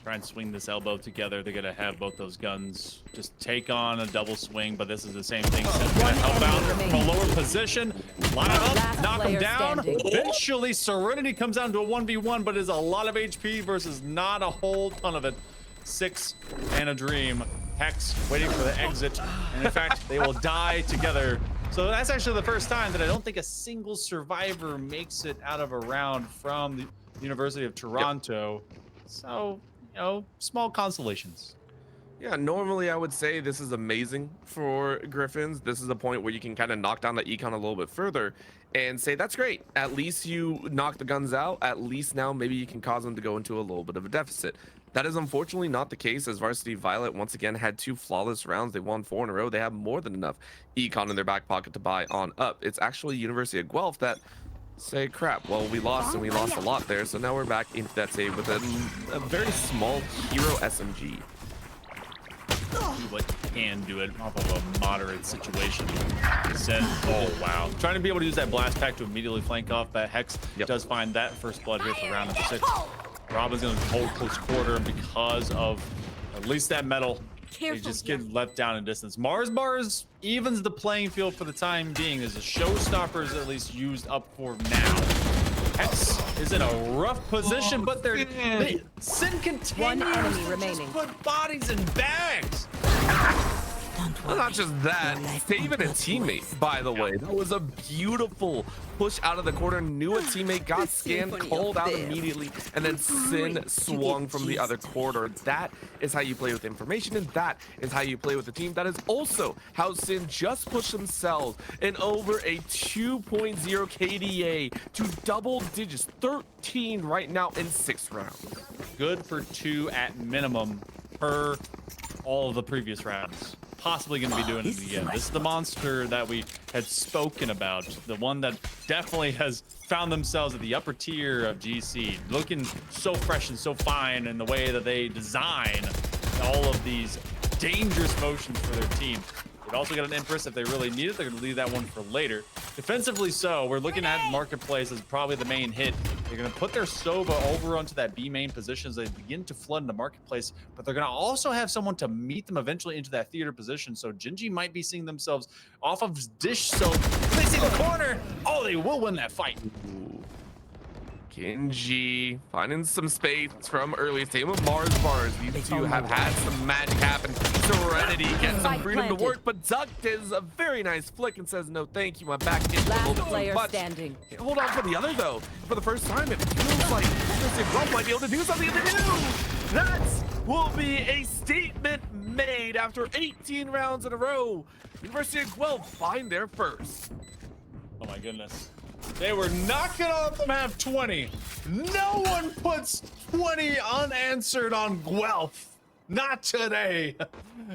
Try and swing this elbow together. They're going to have both those guns just take on a double swing, but this is the same thing. Sin's going to help out from a lower position. Line up, knock him down. Eventually, Serenity comes down to a 1v1, but is a lot of HP versus not a whole ton of it. 6 and a dream. Hex waiting for the exit. And in fact, they will die together. So that's actually the first time that I don't think a single survivor makes it out of a round from the University of Toronto. So, you know, small consolations. Yeah, normally I would say this is amazing for Griffins. This is a point where you can kind of knock down the econ a little bit further and say, that's great. At least you knock the guns out. At least now maybe you can cause them to go into a little bit of a deficit. That is unfortunately not the case, as Varsity Violet once again had 2 flawless rounds. They won 4 in a row. They have more than enough econ in their back pocket to buy on up. It's actually University of Guelph that say, crap, well, we lost, and we lost a lot there. So now we're back into that save with a very small hero SMG. Do what you can do it off of a moderate situation. Send, oh wow, trying to be able to use that blast pack to immediately flank off, but Hex does find that first blood here for round number 6. Robin's gonna hold close quarter because of at least that metal. They just get left down in distance. Mars evens the playing field for the time being, as the showstopper is at least used up for now. Hex is in a rough position, but Sin continues One enemy to remaining. just put bodies in bags. Well, not just that, saving a teammate, by the way. That was a beautiful push out of the corner. Knew a teammate, got scanned, called out immediately, and then Sin swung from the other corner. That is how you play with information, and that is how you play with the team. That is also how Sin just pushed themselves in over a 2.0 KDA to double digits, 13 right now in 6 rounds. Good for 2 at minimum per all of the previous rounds. Possibly going to be doing it again. This is the monster that we had spoken about. The one that definitely has found themselves at the upper tier of GC. Looking so fresh and so fine in the way that they design all of these dangerous motions for their team. They've also got an Empress if they really need it. They're going to leave that one for later. Defensively so, we're looking at Marketplace as probably the main hit. They're going to put their Sova over onto that B main position as they begin to flood into Marketplace, but they're going to also have someone to meet them eventually into that theater position. So Genji might be seeing themselves off of Dish Soap. They see the corner. Oh, they will win that fight. Genji finding some space from early. Same with Mars. These two have had some magic happen. Serenity gets some freedom to work, but Duck does a very nice flick and says, no, thank you. My back is a little bit too much. Standing. Hold on for the other, though. For the first time, it feels like University of Guelph might be able to do something in the new. That will be a statement made after 18 rounds in a row. University of Guelph find their first. Oh my goodness. They were not gonna let them have 20. No one puts 20 unanswered on Guelph. Not today.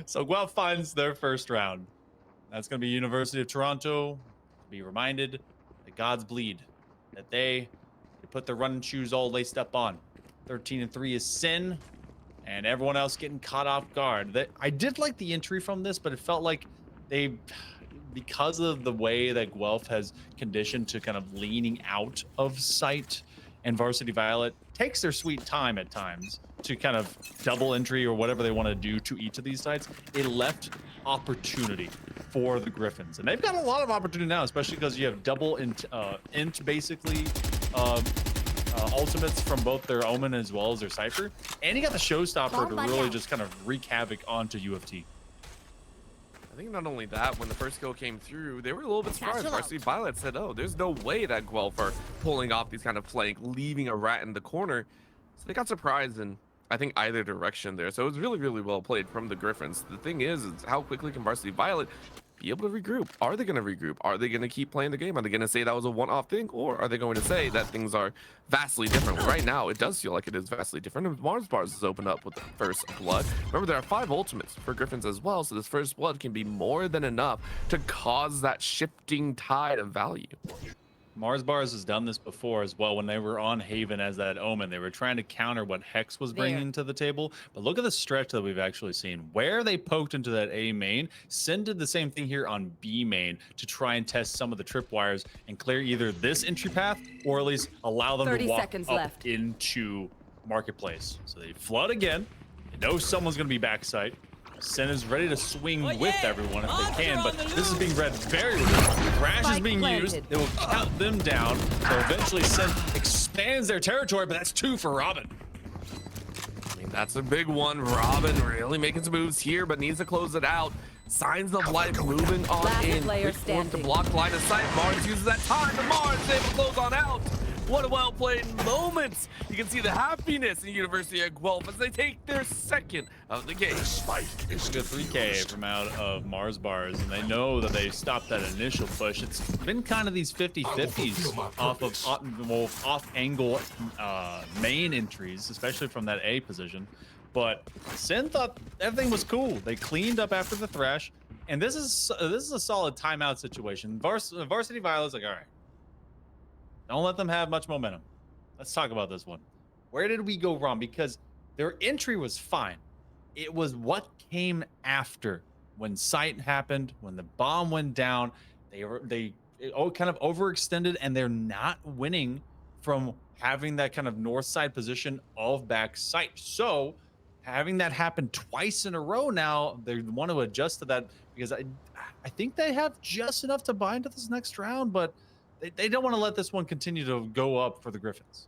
So Guelph finds their first round. That's gonna be University of Toronto. Be reminded that gods bleed. That they put their running shoes all laced up on. 13-3 is Sin, and everyone else getting caught off guard. I did like the entry from this, but it felt like they, because of the way that Guelph has conditioned to kind of leaning out of sight, and Varsity Violet takes their sweet time at times to kind of double entry or whatever they want to do to each of these sites, it left opportunity for the Griffins. And they've got a lot of opportunity now, especially because you have double int basically ultimates from both their Omen as well as their Cypher. And you got the Showstopper to really just kind of wreak havoc onto UofT. think not only that, when the first kill came through, they were a little bit surprised. Satchel out. Varsity Violet said, oh, there's no way that Guelph are pulling off these kind of flank, leaving a rat in the corner. So they got surprised in, I think, either direction there. So it was really, really well played from the Griffins. The thing is how quickly can Varsity Violet be able to regroup? Are they going to regroup? Are they going to keep playing the game? Are they going to say that was a one-off thing? Or are they going to say that things are vastly different? Right now, it does feel like it is vastly different. And Mars Bars has opened up with the first blood. Remember, there are 5 ultimates for Griffins as well. So this first blood can be more than enough to cause that shifting tide of value. Mars Bars has done this before as well when they were on Haven as that Omen. They were trying to counter what Hex was bringing to the table. But look at the stretch that we've actually seen. Where they poked into that A main, Sin did the same thing here on B main to try and test some of the tripwires and clear either this entry path or at least allow them 30 to walk seconds up left. into Marketplace. So they flood again. They know someone's going to be backside. Sin is ready to swing with everyone if they can, but this is being read very well. Crash is being used. It will count them down. So eventually Sin expands their territory, but that's 2 for Robin. I mean, that's a big one. Robin really making some moves here, but needs to close it out. Signs of life moving on Last in. player Quick form to standing. block line of sight. Mars uses that time, and Mars is able to close on out. What a well-played moment. You can see the happiness in University of Guelph as they take their second of the game. Spike is It's a 3K from out of Mars Bars, and they know that they stopped that initial push. It's been kind of these 50-50s off-angle main entries, especially from that A position. But Sin thought everything was cool. They cleaned up after the thrash, and this is a solid timeout situation. Varsity Violet's like, all right, don't let them have much momentum. Let's talk about this one. Where did we go wrong? Because their entry was fine. It was what came after. When sight happened, when the bomb went down, they kind of overextended, and they're not winning from having that kind of north side position of back sight. So having that happen twice in a row now, they want to adjust to that, because I think they have just enough to bind to this next round, but they don't want to let this one continue to go up for the Griffins.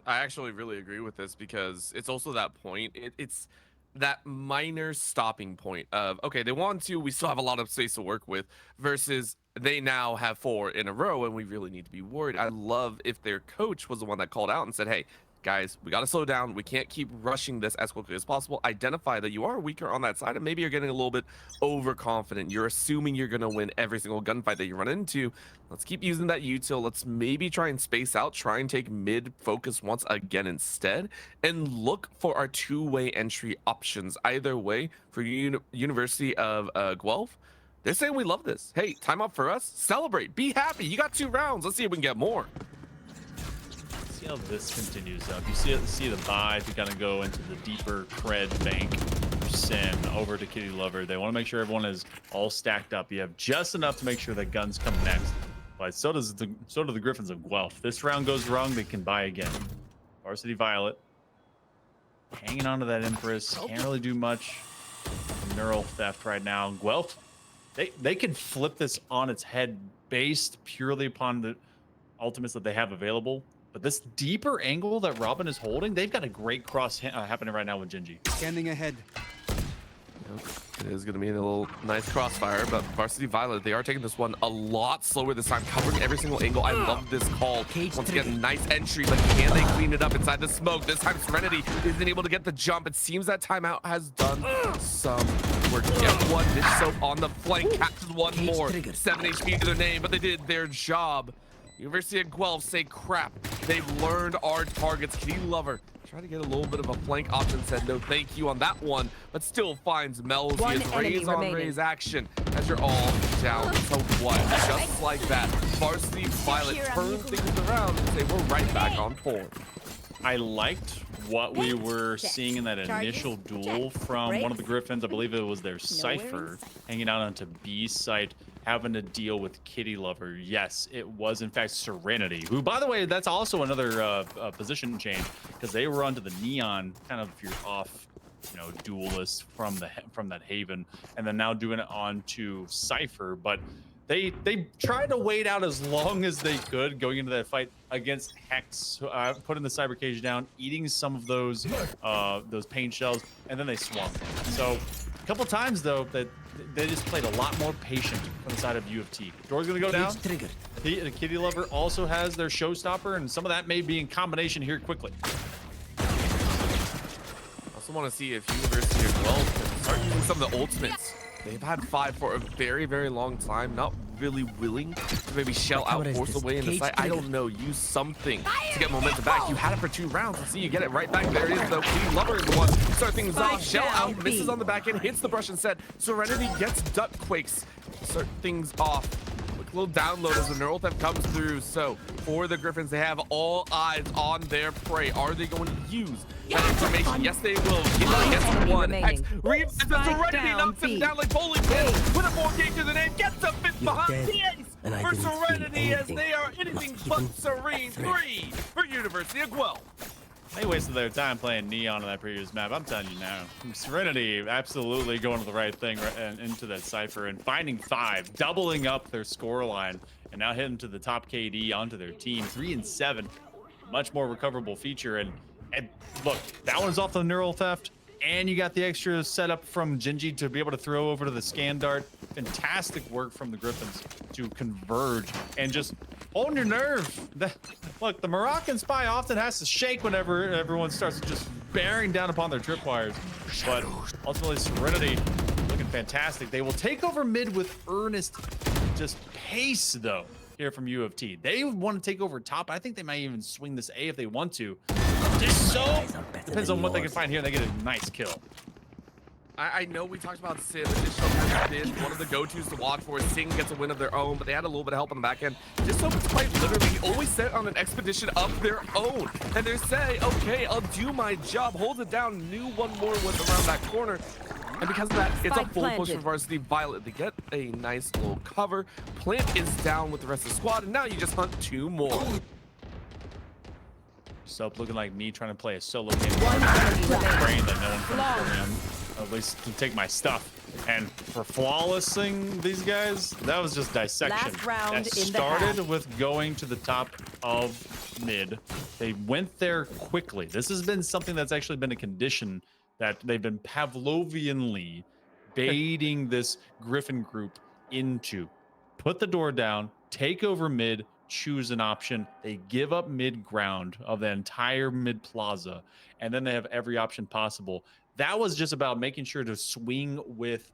I actually really agree with this, because it's also that point. It's that minor stopping point of, okay, they want to, we still have a lot of space to work with, versus they now have 4 in a row and we really need to be worried. I love if their coach was the one that called out and said, hey, guys, we got to slow down. We can't keep rushing this as quickly as possible. Identify that you are weaker on that side, and maybe you're getting a little bit overconfident. You're assuming you're going to win every single gunfight that you run into. Let's keep using that util. Let's maybe try and space out, try and take mid focus once again instead, and look for our 2-way entry options. Either way, for University of Guelph, they're saying we love this. Hey, time up for us. Celebrate. Be happy. You got 2 rounds. Let's see if we can get more. See how this continues up. You see the buy to kind of go into the deeper cred bank for Sin over to Kitty Lover. They want to make sure everyone is all stacked up. You have just enough to make sure that guns come next. But so do the Griffins of Guelph. This round goes wrong, they can buy again. Varsity Violet hanging on to that Empress. Can't really do much. Neural theft right now. Guelph, they can flip this on its head based purely upon the ultimates that they have available. But this deeper angle that Robin is holding, they've got a great cross happening right now with Genji. Standing ahead. It is going to be a little nice crossfire, but Varsity Violet, they are taking this one a lot slower this time, covering every single angle. I love this call. Once again, nice entry, but can they clean it up inside the smoke? This time Serenity isn't able to get the jump. It seems that timeout has done some work. Get one, Dish Soap on the flank, catches one more. 7 HP to their name, but they did their job. University of Guelph say crap. They've learned our targets. Kitty Lover try to get a little bit of a flank option, said no thank you on that one, but still finds Mel's. He is raise on raise action as you're all down to what? Just like that, Varsity Violet turn things around and say we're right back on 4. I liked what we were seeing in that initial duel from one of the Griffins. I believe it was their Cypher hanging out onto B site, having to deal with Kitty Lover. Yes, it was in fact Serenity, who, by the way, that's also another position change, because they were onto the Neon, kind of your off, duelist from that Haven, and then now doing it onto Cypher. But they tried to wait out as long as they could going into that fight against Hex, putting the cyber cage down, eating some of those pain shells, and then they swung. So a couple times though that they just played a lot more patient on the side of UofT. Door's gonna go down. The Kitty Lover also has their showstopper, and some of that may be in combination here quickly. I also want to see if University of Guelph can start using some of the ultimates. They've had 5 for a very, very long time, not really willing to maybe shell out, force away in the site. I don't know, use something to get momentum back. You had it for 2 rounds. Let's see, you get it right back. There it is, though. Kitty Lover is the one to start things off. Shell out, misses on the back end, hits the brush instead. Serenity gets duck quakes to start things off. Little download as the neural theft comes through. So for the Griffins, they have all eyes on their prey. Are they going to use that information? Yes, they will. Kitty gets one. Hex reaves the Serenity, knocks him down like bowling pins. With a 4K to the name, gets a fifth behind the ace for Serenity as they are anything but serene. 3 for University of Guelph. They wasted their time playing Neon on that previous map. I'm telling you now. Serenity absolutely going to the right thing and into that Cypher and finding 5, doubling up their score line, and now hitting to the top KD onto their team. 3 and 7, much more recoverable feature. And look, that one's off the neural theft, and you got the extra setup from Gingy to be able to throw over to the scan dart. Fantastic work from the Griffins to converge and just hold your nerve. Look, the Moroccan spy often has to shake whenever everyone starts just bearing down upon their tripwires. But ultimately, Serenity looking fantastic. They will take over mid with earnest just pace, though, here from UofT. They want to take over top. I think they might even swing this A if they want to. Just so depends on what they can find here. They get a nice kill. I know we talked about Sim. Additional has been one of the go-tos to watch for. Sing gets a win of their own, but they had a little bit of help on the back end. Just so it's quite literally always set on an expedition of their own. And they say, okay, I'll do my job. Hold it down. Knew one more was around that corner. And because of that, it's a full push for Varsity. Violet, they get a nice little cover. Plant is down with the rest of the squad, and now you just hunt 2 more. Soap looking like me trying to play a solo game. Brain that no one can for me. At least to take my stuff. And for flawlessing these guys, that was just dissection. Last round that in started the with going to the top of mid. They went there quickly. This has been something that's actually been a condition that they've been Pavlovianly baiting this Griffin group into. Put the door down, take over mid, choose an option. They give up mid ground of the entire mid plaza, and then they have every option possible. That was just about making sure to swing with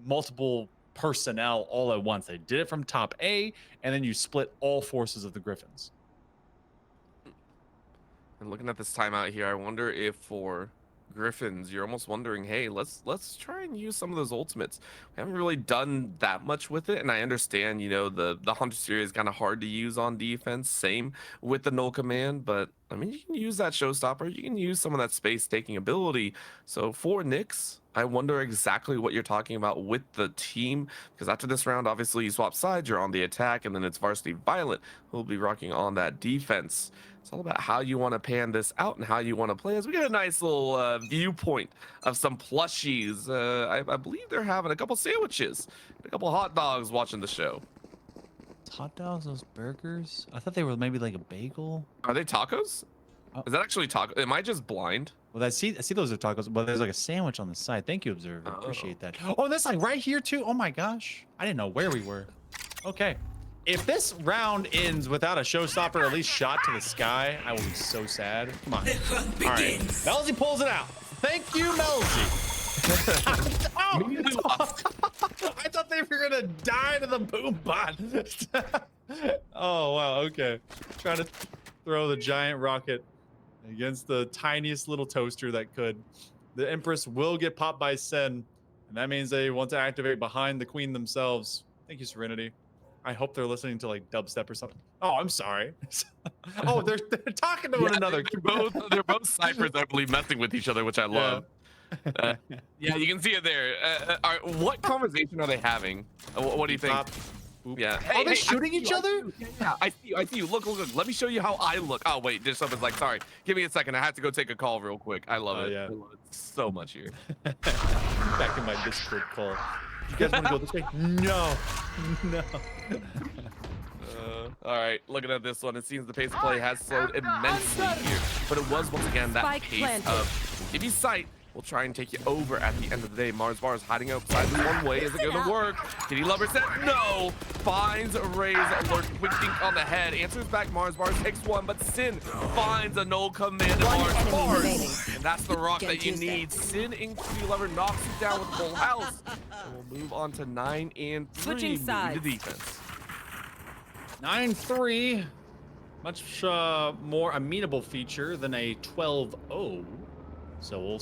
multiple personnel all at once. They did it from top A, and then you split all forces of the Griffins. And looking at this timeout here, I wonder if for Griffins, you're almost wondering, hey, let's try and use some of those ultimates. We haven't really done that much with it, and I understand, you know, the Hunter series is kind of hard to use on defense. Same with the null command, but I mean, you can use that showstopper. You can use some of that space taking ability. So for Nyx, I wonder exactly what you're talking about with the team, because after this round, obviously you swap sides, you're on the attack, and then it's Varsity Violet who'll be rocking on that defense. It's all about how you want to pan this out and how you want to play. As we get a nice little viewpoint of some plushies. I believe they're having a couple sandwiches, a couple hot dogs watching the show. Hot dogs, those burgers? I thought they were maybe like a bagel. Are they tacos? Oh. Is that actually taco? Am I just blind? Well, I see those are tacos, but there's like a sandwich on the side. Thank you, Observer. Appreciate that. Oh, that's like right here too. Oh my gosh. I didn't know where we were. Okay. If this round ends without a showstopper, or at least shot to the sky, I will be so sad. Come on. All right. Melzy pulls it out. Thank you, Melzy. I thought they were gonna die to the boom bot. Oh wow. Okay. Trying to throw the giant rocket against the tiniest little toaster that could. The Empress will get popped by Sen, and that means they want to activate behind the Queen themselves. Thank you, Serenity. I hope they're listening to like dubstep or something. Oh, I'm sorry. Oh, they're talking to one another. They're both ciphers, I believe, messing with each other, which I love. Yeah, you can see it there. What conversation are they having? What do you think? Yeah. Hey, they're shooting each other? Yeah, I see you. Look. Let me show you how I look. Oh, wait, there's something's like, sorry. Give me a second. I have to go take a call real quick. I love it. Yeah. I love it so much here. Back in my Discord call. You guys want to go this way? No. No. All right, looking at this one, it seems the pace of play has slowed immensely here, but it was once again that pace of give you sight, will try and take you over at the end of the day. Mars Bar is hiding outside this one way. Is it going to work? Kitty Lover said no. Finds Ray's alert. Quick dink on the head. Answers back Mars Bar. Takes one, but Sin finds a null command of Mars Bar. And that's the rock that you need. Sin in Kitty Lover knocks you down with full house. And we'll move on to 9 and 3. Switching sides. Moving to defense. 9-3. Much more amenable feature than a 12-0. So we'll,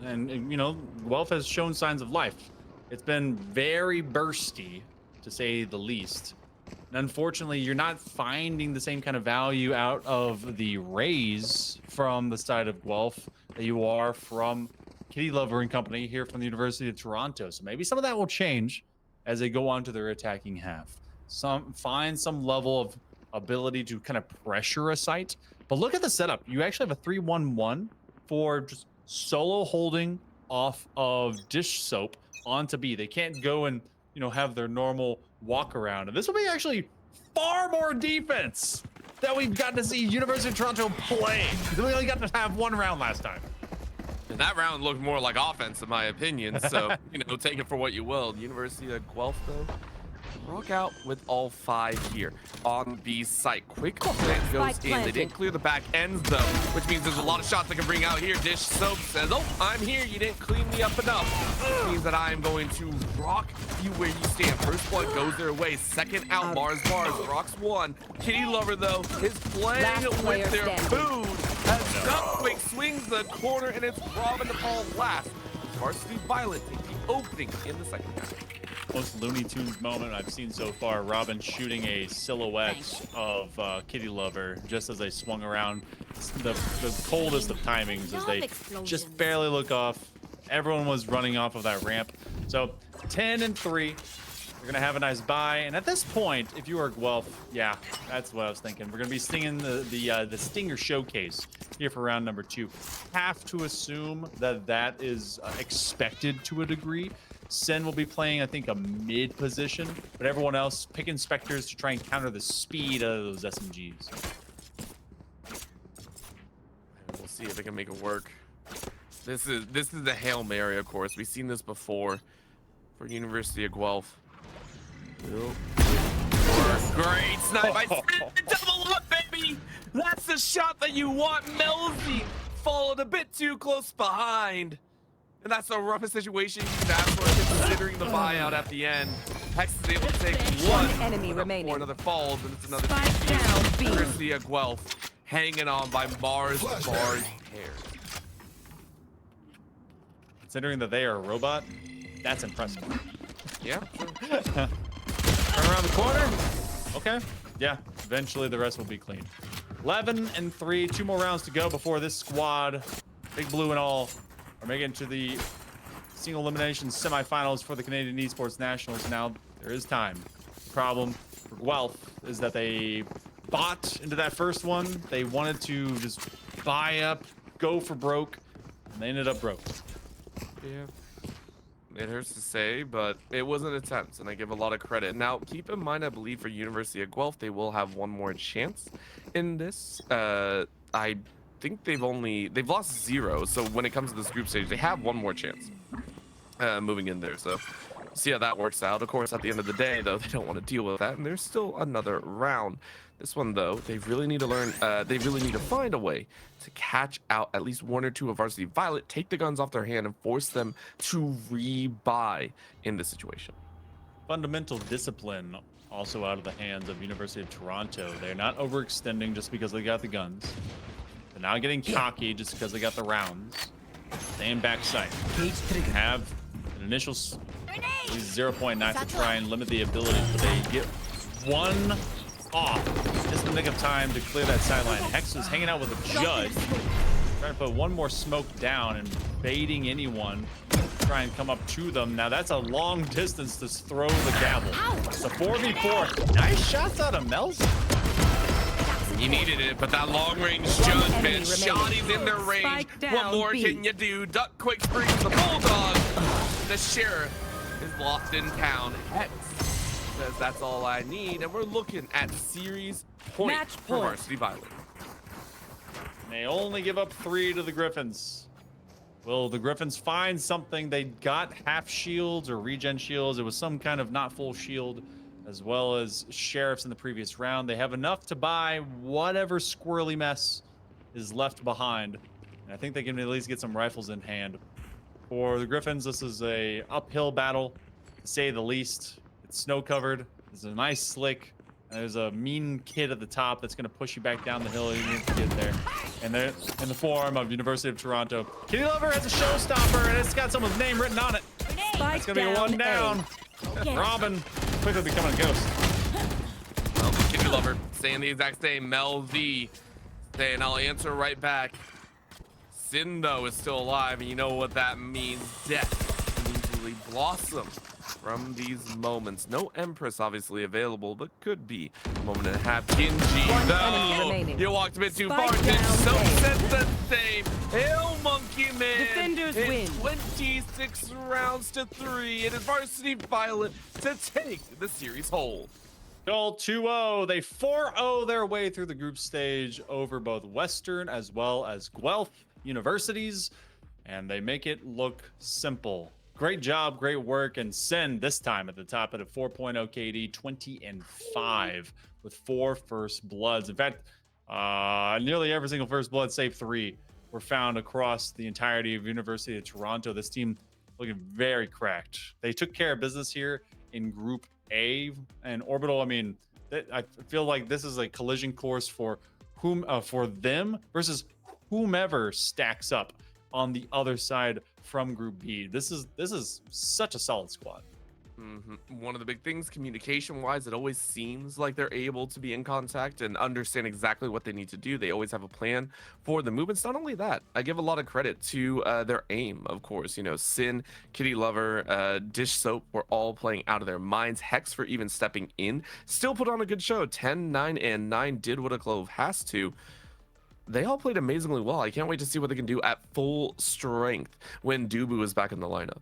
and you know, Guelph has shown signs of life. It's been very bursty, to say the least. And unfortunately, you're not finding the same kind of value out of the Rays from the side of Guelph that you are from Kitty Lover and company here from the University of Toronto. So maybe some of that will change as they go on to their attacking half. Find some level of ability to kind of pressure a site. But look at the setup. You actually have a 3-1-1 for just solo holding off of Dish Soap onto B. They can't go and, you know, have their normal walk around. And this will be actually far more defense that we've gotten to see University of Toronto play. We only got to have one round last time. And that round looked more like offense, in my opinion. So, you know, take it for what you will. University of Guelph, though, rock out with all 5 here on the site. Quick plant goes in. They didn't clear the back ends, though, which means there's a lot of shots they can bring out here. Dish Soap says, oh, I'm here. You didn't clean me up enough. Which means that I am going to rock you where you stand. First one goes their way. Second out, Mars Bars rocks 1. Kitty Lover, though, is playing with their food as Duckwick swings the corner, and it's Robin to fall last. Varsity Violet take the opening in the second half. Most Looney Tunes moment I've seen so far. Robin shooting a silhouette of Kitty Lover just as they swung around. The coldest of timings as they just barely look off. Everyone was running off of that ramp. So 10 and 3. We're gonna have a nice bye. And at this point, if you are Guelph, yeah, that's what I was thinking. We're gonna be singing the Stinger Showcase here for round number 2. Have to assume that that is expected to a degree. Sen will be playing, I think, a mid position, but everyone else pick inspectors to try and counter the speed of those SMGs. We'll see if they can make it work. This is the Hail Mary, of course. We've seen this before for University of Guelph. Great snipe! I said double up, baby! That's the shot that you want. Melzy followed a bit too close behind. And that's the roughest situation you can ask for, considering the buyout at the end. Hex is able to take one enemy remaining. Before another falls, and it's another Spike down, B. University of Guelph hanging on by Mars Bar's hair. Considering that they are a robot, that's impressive. Yeah. Turn around the corner. Okay. Yeah. Eventually, the rest will be clean. 11 and 3. 2 more rounds to go before this squad, Big Blue and all, are making it to the single elimination semifinals for the Canadian Esports Nationals. Now, there is time. The problem for Guelph is that they bought into that first one. They wanted to just buy up, go for broke, and they ended up broke. Yeah. It hurts to say, but it was an attempt, and I give a lot of credit. Now, keep in mind, I believe for University of Guelph, they will have one more chance in this. I think they've lost 0, so when it comes to this group stage, they have one more chance moving in there. So see how that works out. Of course, at the end of the day, though, they don't want to deal with that, and there's still another round. This one, though, they really need to learn. They really need to find a way to catch out at least 1 or 2 of Varsity Violet, take the guns off their hand, and force them to rebuy in this situation. Fundamental discipline also out of the hands of University of Toronto. They're not overextending just because they got the guns. They're not getting cocky just because they got the rounds. Staying backside. Have an initial 0.9 to try and limit the ability, but they get one off just in the nick of time to clear that sideline. Hex is hanging out with a judge, trying to put one more smoke down and baiting anyone to try and come up to them. Now that's a long distance to throw the gavel. It's a 4v4. Nice shots out of Melzy. He needed it, but that long-range judgment, shotty's in their range. What more can you do? Duck quick springs the Bulldog. The Sheriff is locked in town. Hex says that's all I need, and we're looking at series point for Varsity Violet. They only give up 3 to the Griffins. Will the Griffins find something? They got half shields or regen shields. It was some kind of not full shield, as well as sheriffs in the previous round. They have enough to buy whatever squirrely mess is left behind. And I think they can at least get some rifles in hand. For the Griffins, this is a uphill battle, to say the least. It's snow covered. It's a nice slick. And there's a mean kid at the top that's going to push you back down the hill even if you get there. And they're in the form of University of Toronto. Kitty Lover has a showstopper, and it's got someone's name written on it. It's going to be a one down. Robin quickly becoming a ghost. Well, Kitty Lover saying the exact same. Mel V saying, I'll answer right back. Sin, though, is still alive, and you know what that means. Death can easily blossom from these moments. No Empress, obviously, available, but could be a moment and a half. Genji, though, you walked a bit too far. So set the same. Hail, Monkey Man. Defenders win. 26 rounds to 3. It is Varsity Violet to take the series hold. Goal 2-0. They 4-0 their way through the group stage over both Western as well as Guelph universities, and they make it look simple. Great job, great work, and Sen this time at the top at a 4.0 KD, 20-5 with 4 first bloods. In fact, nearly every single first blood, save 3, were found across the entirety of University of Toronto. This team looking very cracked. They took care of business here in Group A, and Orbital. I mean, I feel like this is a collision course for them versus whomever stacks up on the other side from Group B. This is such a solid squad. One of the big things, communication-wise, it always seems like they're able to be in contact and understand exactly what they need to do. They always have a plan for the movements. Not only that, I give a lot of credit to their aim, of course. You know, Sin, Kitty Lover, Dish Soap were all playing out of their minds. Hex for even stepping in. Still put on a good show. 10, 9, and 9 did what a Clove has to. They all played amazingly well. I can't wait to see what they can do at full strength when Dubu is back in the lineup.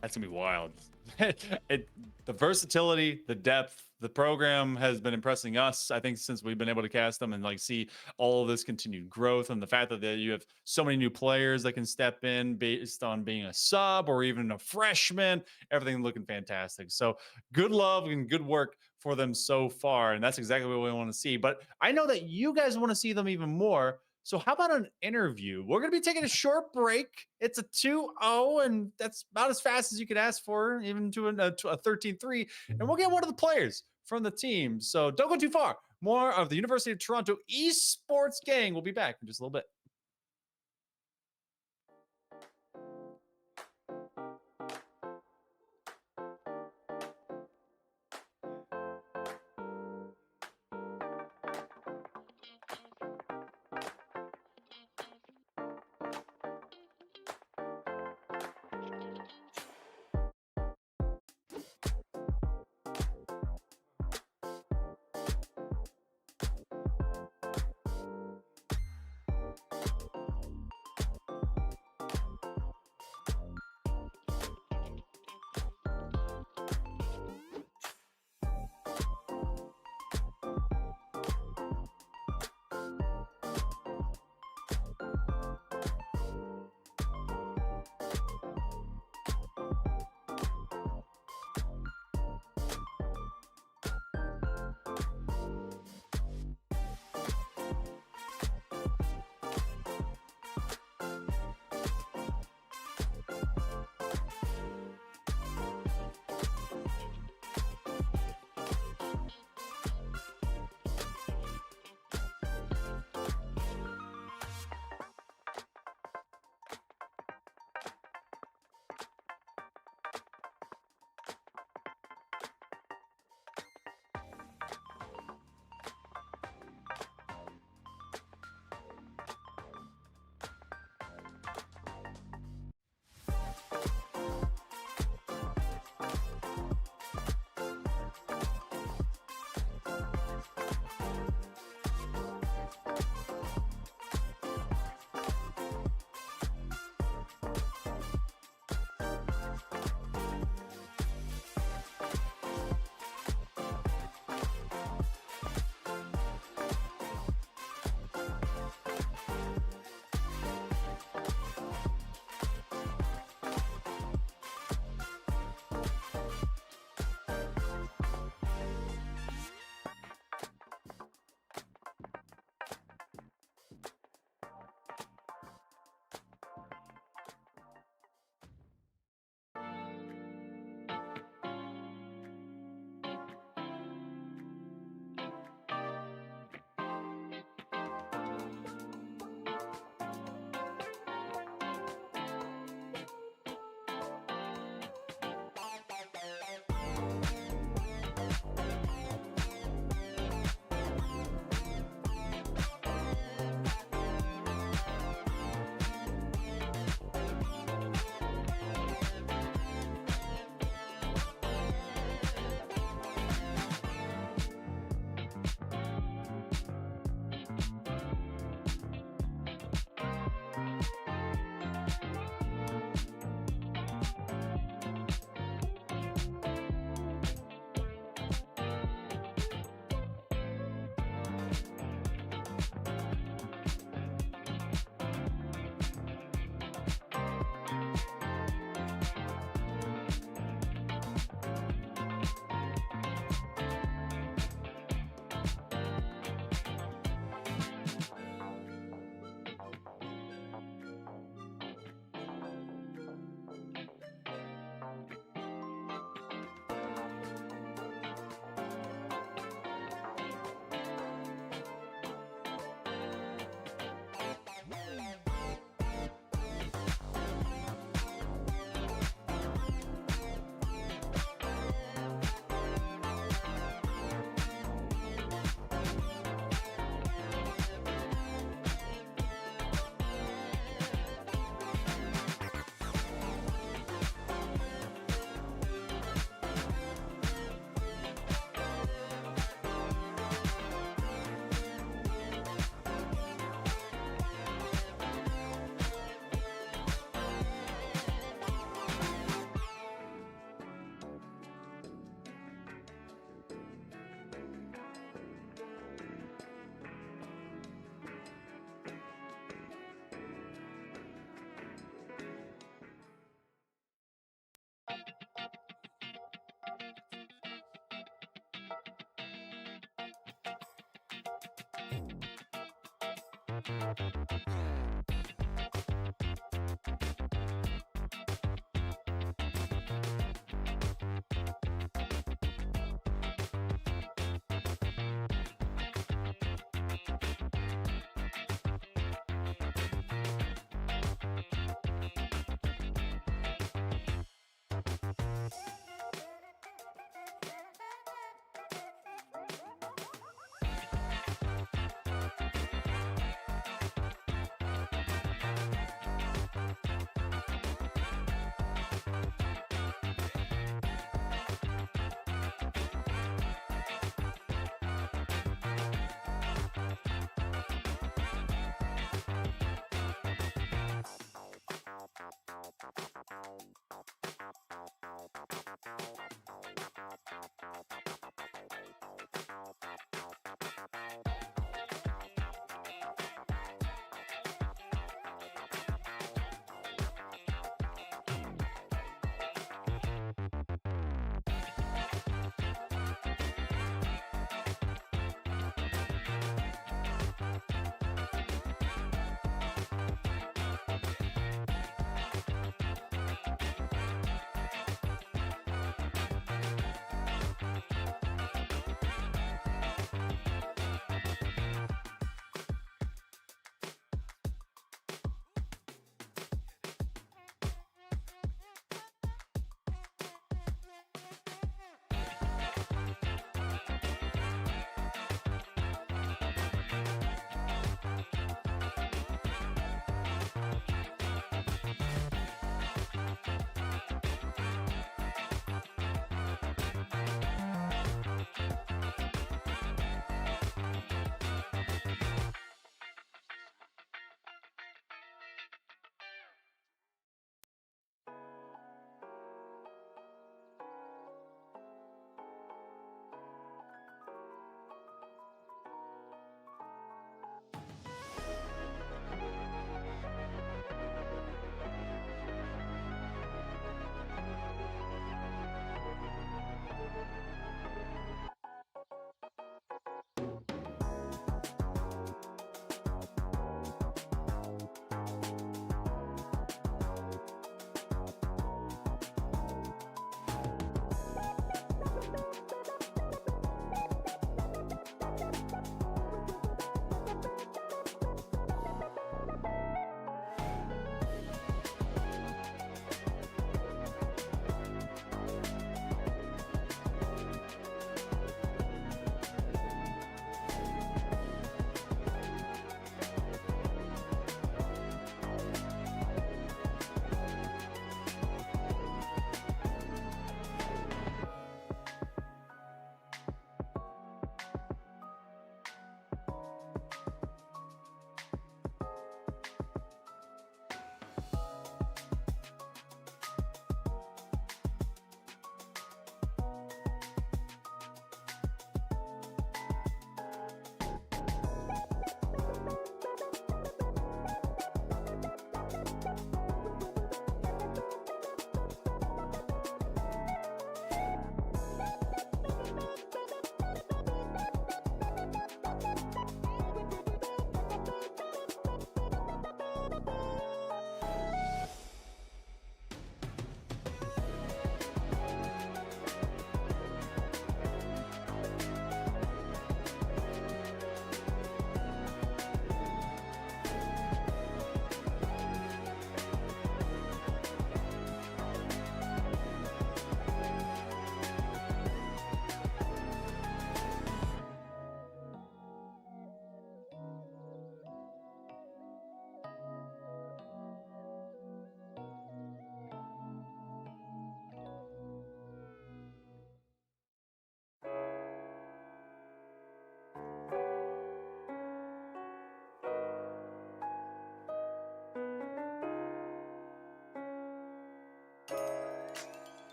That's gonna be wild. The versatility, the depth, the program has been impressing us, I think, since we've been able to cast them and like see all of this continued growth, and the fact that you have so many new players that can step in based on being a sub or even a freshman. Everything looking fantastic. So good love and good work for them so far, and that's exactly what we want to see. But I know that you guys want to see them even more. So how about an interview? We're going to be taking a short break. It's a 2-0, and that's about as fast as you could ask for, even to a 13-3. And we'll get one of the players from the team. So don't go too far. More of the University of Toronto Esports gang. We'll be back in just a little bit.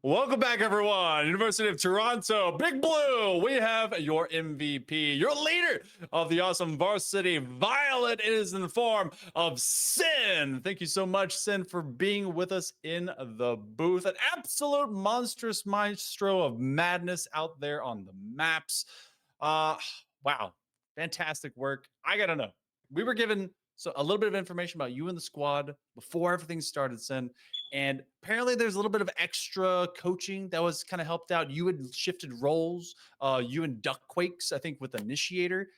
Welcome back, everyone. University of Toronto, Big Blue. We have your MVP, your leader of the awesome Varsity Violet. It is in the form of Sin. Thank you so much, Sin, for being with us in the booth. An absolute monstrous maestro of madness out there on the maps. Wow, fantastic work. I gotta know. We were given a little bit of information about you and the squad before everything started, Sin. And apparently there's a little bit of extra coaching that was kind of helped out. You had shifted roles, you and Duckquakes, I think, with Initiator.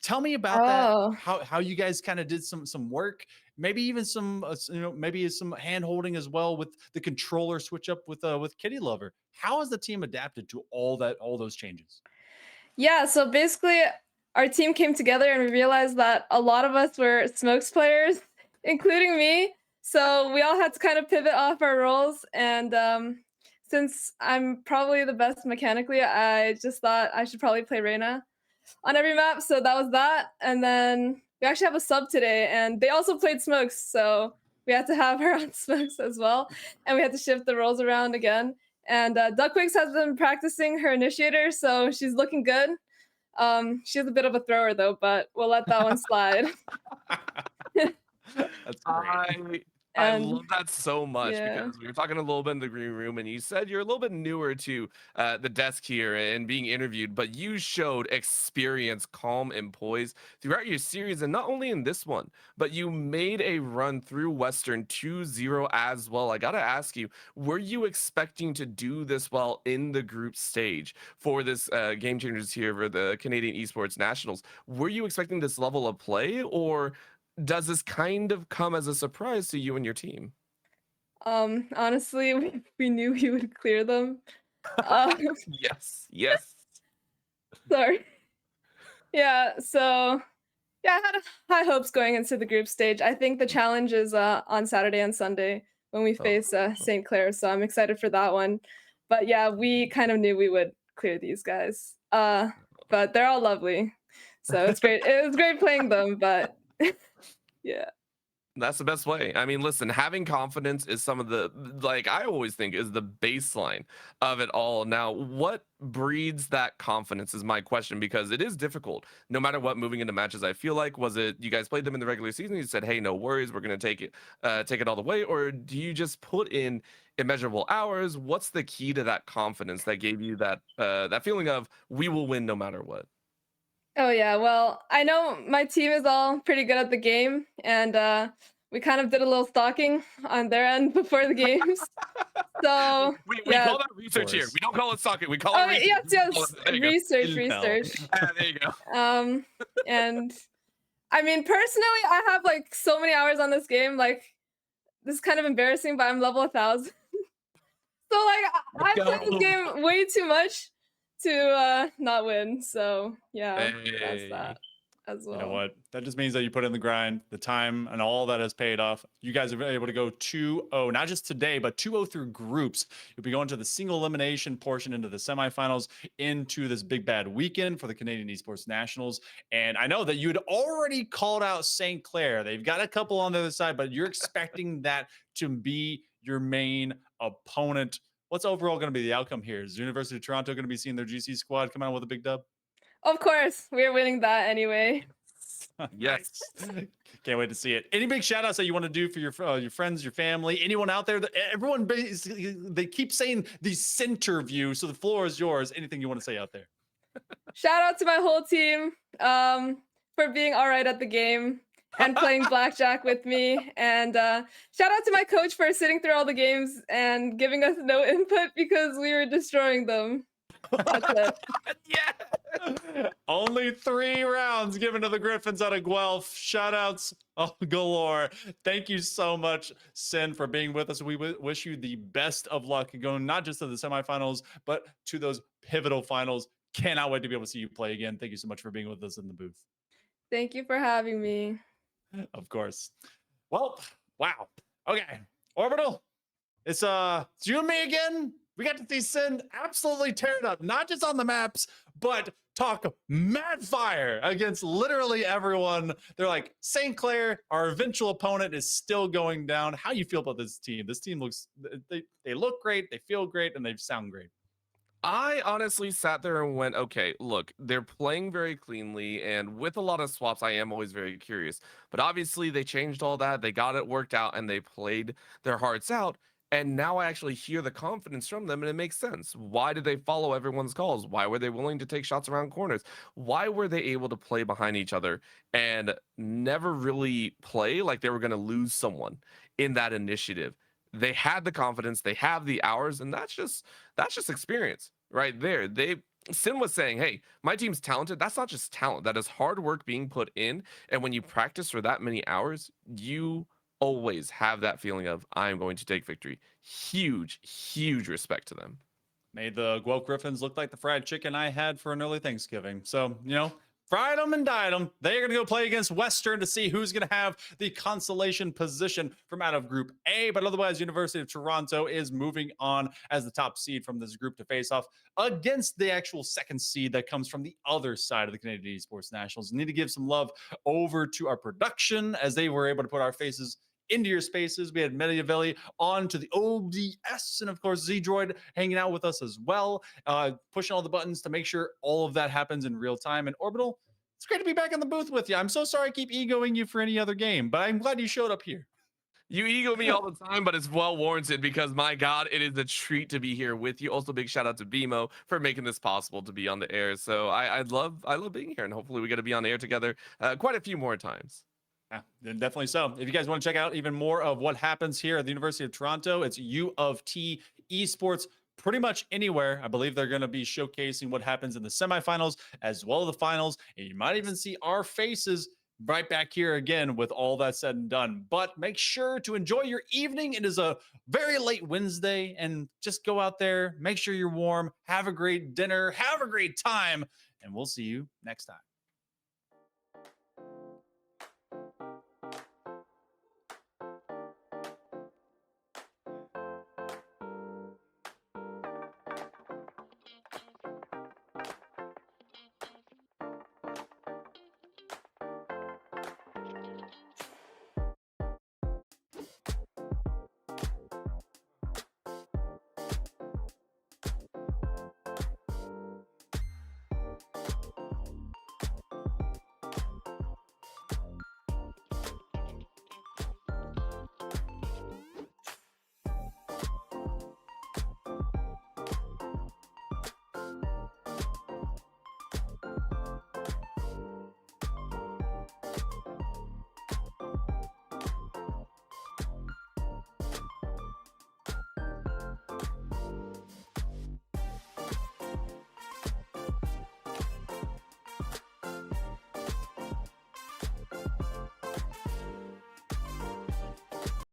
Tell me about that. How you guys kind of did some work, maybe even some maybe some hand holding as well with the controller switch up with Kitty Lover. How has the team adapted to all those changes? Yeah, so basically our team came together and we realized that a lot of us were Smokes players, including me. So we all had to kind of pivot off our roles. And since I'm probably the best mechanically, I just thought I should probably play Reyna on every map. So that was that. And then we actually have a sub today, and they also played Smokes. So we had to have her on Smokes as well. And we had to shift the roles around again. And Duckquakes has been practicing her Initiator, so she's looking good. She's a bit of a thrower, though, but we'll let that one slide. That's great. I love that so much Yeah. because we were talking a little bit in the green room, and you said you're a little bit newer to the desk here and being interviewed, but you showed experience, calm, and poise throughout your series, and not only in this one, but you made a run through Western 2-0 as well. I gotta ask you, were you expecting to do this well in the group stage for this Game Changers here for the Canadian Esports Nationals? Were you expecting this level of play, or does this kind of come as a surprise to you and your team? Honestly, we knew he would clear them. Yes. Sorry. Yeah, so yeah, I had high hopes going into the group stage. I think the challenge is on Saturday and Sunday when we face St. Clair, so I'm excited for that one. But yeah, we kind of knew we would clear these guys. But they're all lovely, so it's great. It was great playing them, but yeah. That's the best way. I mean, listen, having confidence is some of the, like, I always think is the baseline of it all. Now, what breeds that confidence is my question, because it is difficult no matter what moving into matches. I feel like, was it you guys played them in the regular season, you said, hey, no worries, we're going to take it all the way, or do you just put in immeasurable hours? What's the key to that confidence that gave you that that feeling of we will win no matter what? Oh yeah, well, I know my team is all pretty good at the game, and we kind of did a little stalking on their end before the games. So we yeah. call that research here. We don't call it stalking. We call it research. Yes, There you go. research. There you go. And I mean, personally, I have like so many hours on this game. Like, this is kind of embarrassing, but I'm level 1,000. So like, I play this game way too much to not win. So yeah, that's that as well. You know what? That just means that you put in the grind, the time, and all that has paid off. You guys are able to go 2-0, not just today, but 2-0 through groups. You'll be going to the single elimination portion into the semifinals, into this big bad weekend for the Canadian Esports Nationals. And I know that you'd already called out St. Clair. They've got a couple on the other side, but you're expecting that to be your main opponent. What's overall going to be the outcome here? Is the University of Toronto going to be seeing their GC squad come out with a big dub? Of course, we're winning that anyway. Yes. Can't wait to see it. Any big shout outs that you want to do for your friends, your family, anyone out there? Everyone basically, they keep saying the center view, so the floor is yours. Anything you want to say out there? Shout out to my whole team for being all right at the game and playing blackjack with me. And shout out to my coach for sitting through all the games and giving us no input because we were destroying them. That's it. Yeah. Only 3 rounds given to the Griffins out of Guelph. Shout outs galore. Thank you so much, Sin, for being with us. We wish you the best of luck going not just to the semifinals, but to those pivotal finals. Cannot wait to be able to see you play again. Thank you so much for being with us in the booth. Thank you for having me. Of course. Well, wow. Okay. Orbital, it's you and me again. We got to see Sin absolutely tear it up, not just on the maps, but talk mad fire against literally everyone. They're like, St. Clair, our eventual opponent, is still going down. How you feel about this team? This team looks, they look great, they feel great, and they sound great. I honestly sat there and went, okay, look, they're playing very cleanly, and with a lot of swaps, I am always very curious. But obviously, they changed all that, they got it worked out, and they played their hearts out. And now I actually hear the confidence from them, and it makes sense. Why did they follow everyone's calls? Why were they willing to take shots around corners? Why were they able to play behind each other and never really play like they were going to lose someone in that initiative? They had the confidence, they have the hours, and that's just experience right there. Sin was saying, hey, my team's talented. That's not just talent, that is hard work being put in. And when you practice for that many hours, you always have that feeling of, I'm going to take victory. Huge respect to them. Made the Guelph Griffins look like the fried chicken I had for an early Thanksgiving. So, fried them and dyed them. They're going to go play against Western to see who's going to have the consolation position from out of Group A. But otherwise, University of Toronto is moving on as the top seed from this group to face off against the actual second seed that comes from the other side of the Canadian Esports Nationals. Need to give some love over to our production as they were able to put our faces into your spaces. We had Mediavelli on to the ODS, and of course Z-Droid hanging out with us as well, pushing all the buttons to make sure all of that happens in real time. And Orbital, it's great to be back in the booth with you. I'm so sorry I keep egoing you for any other game, but I'm glad you showed up here. You ego me all the time, but it's well warranted because, my God, it is a treat to be here with you. Also, big shout out to BMO for making this possible to be on the air. So I love being here, and hopefully we get to be on the air together quite a few more times. Yeah, definitely so. If you guys want to check out even more of what happens here at the University of Toronto, it's UofT Esports pretty much anywhere. I believe they're going to be showcasing what happens in the semifinals as well as the finals. And you might even see our faces right back here again with all that said and done. But make sure to enjoy your evening. It is a very late Wednesday, and just go out there, make sure you're warm, have a great dinner, have a great time, and we'll see you next time.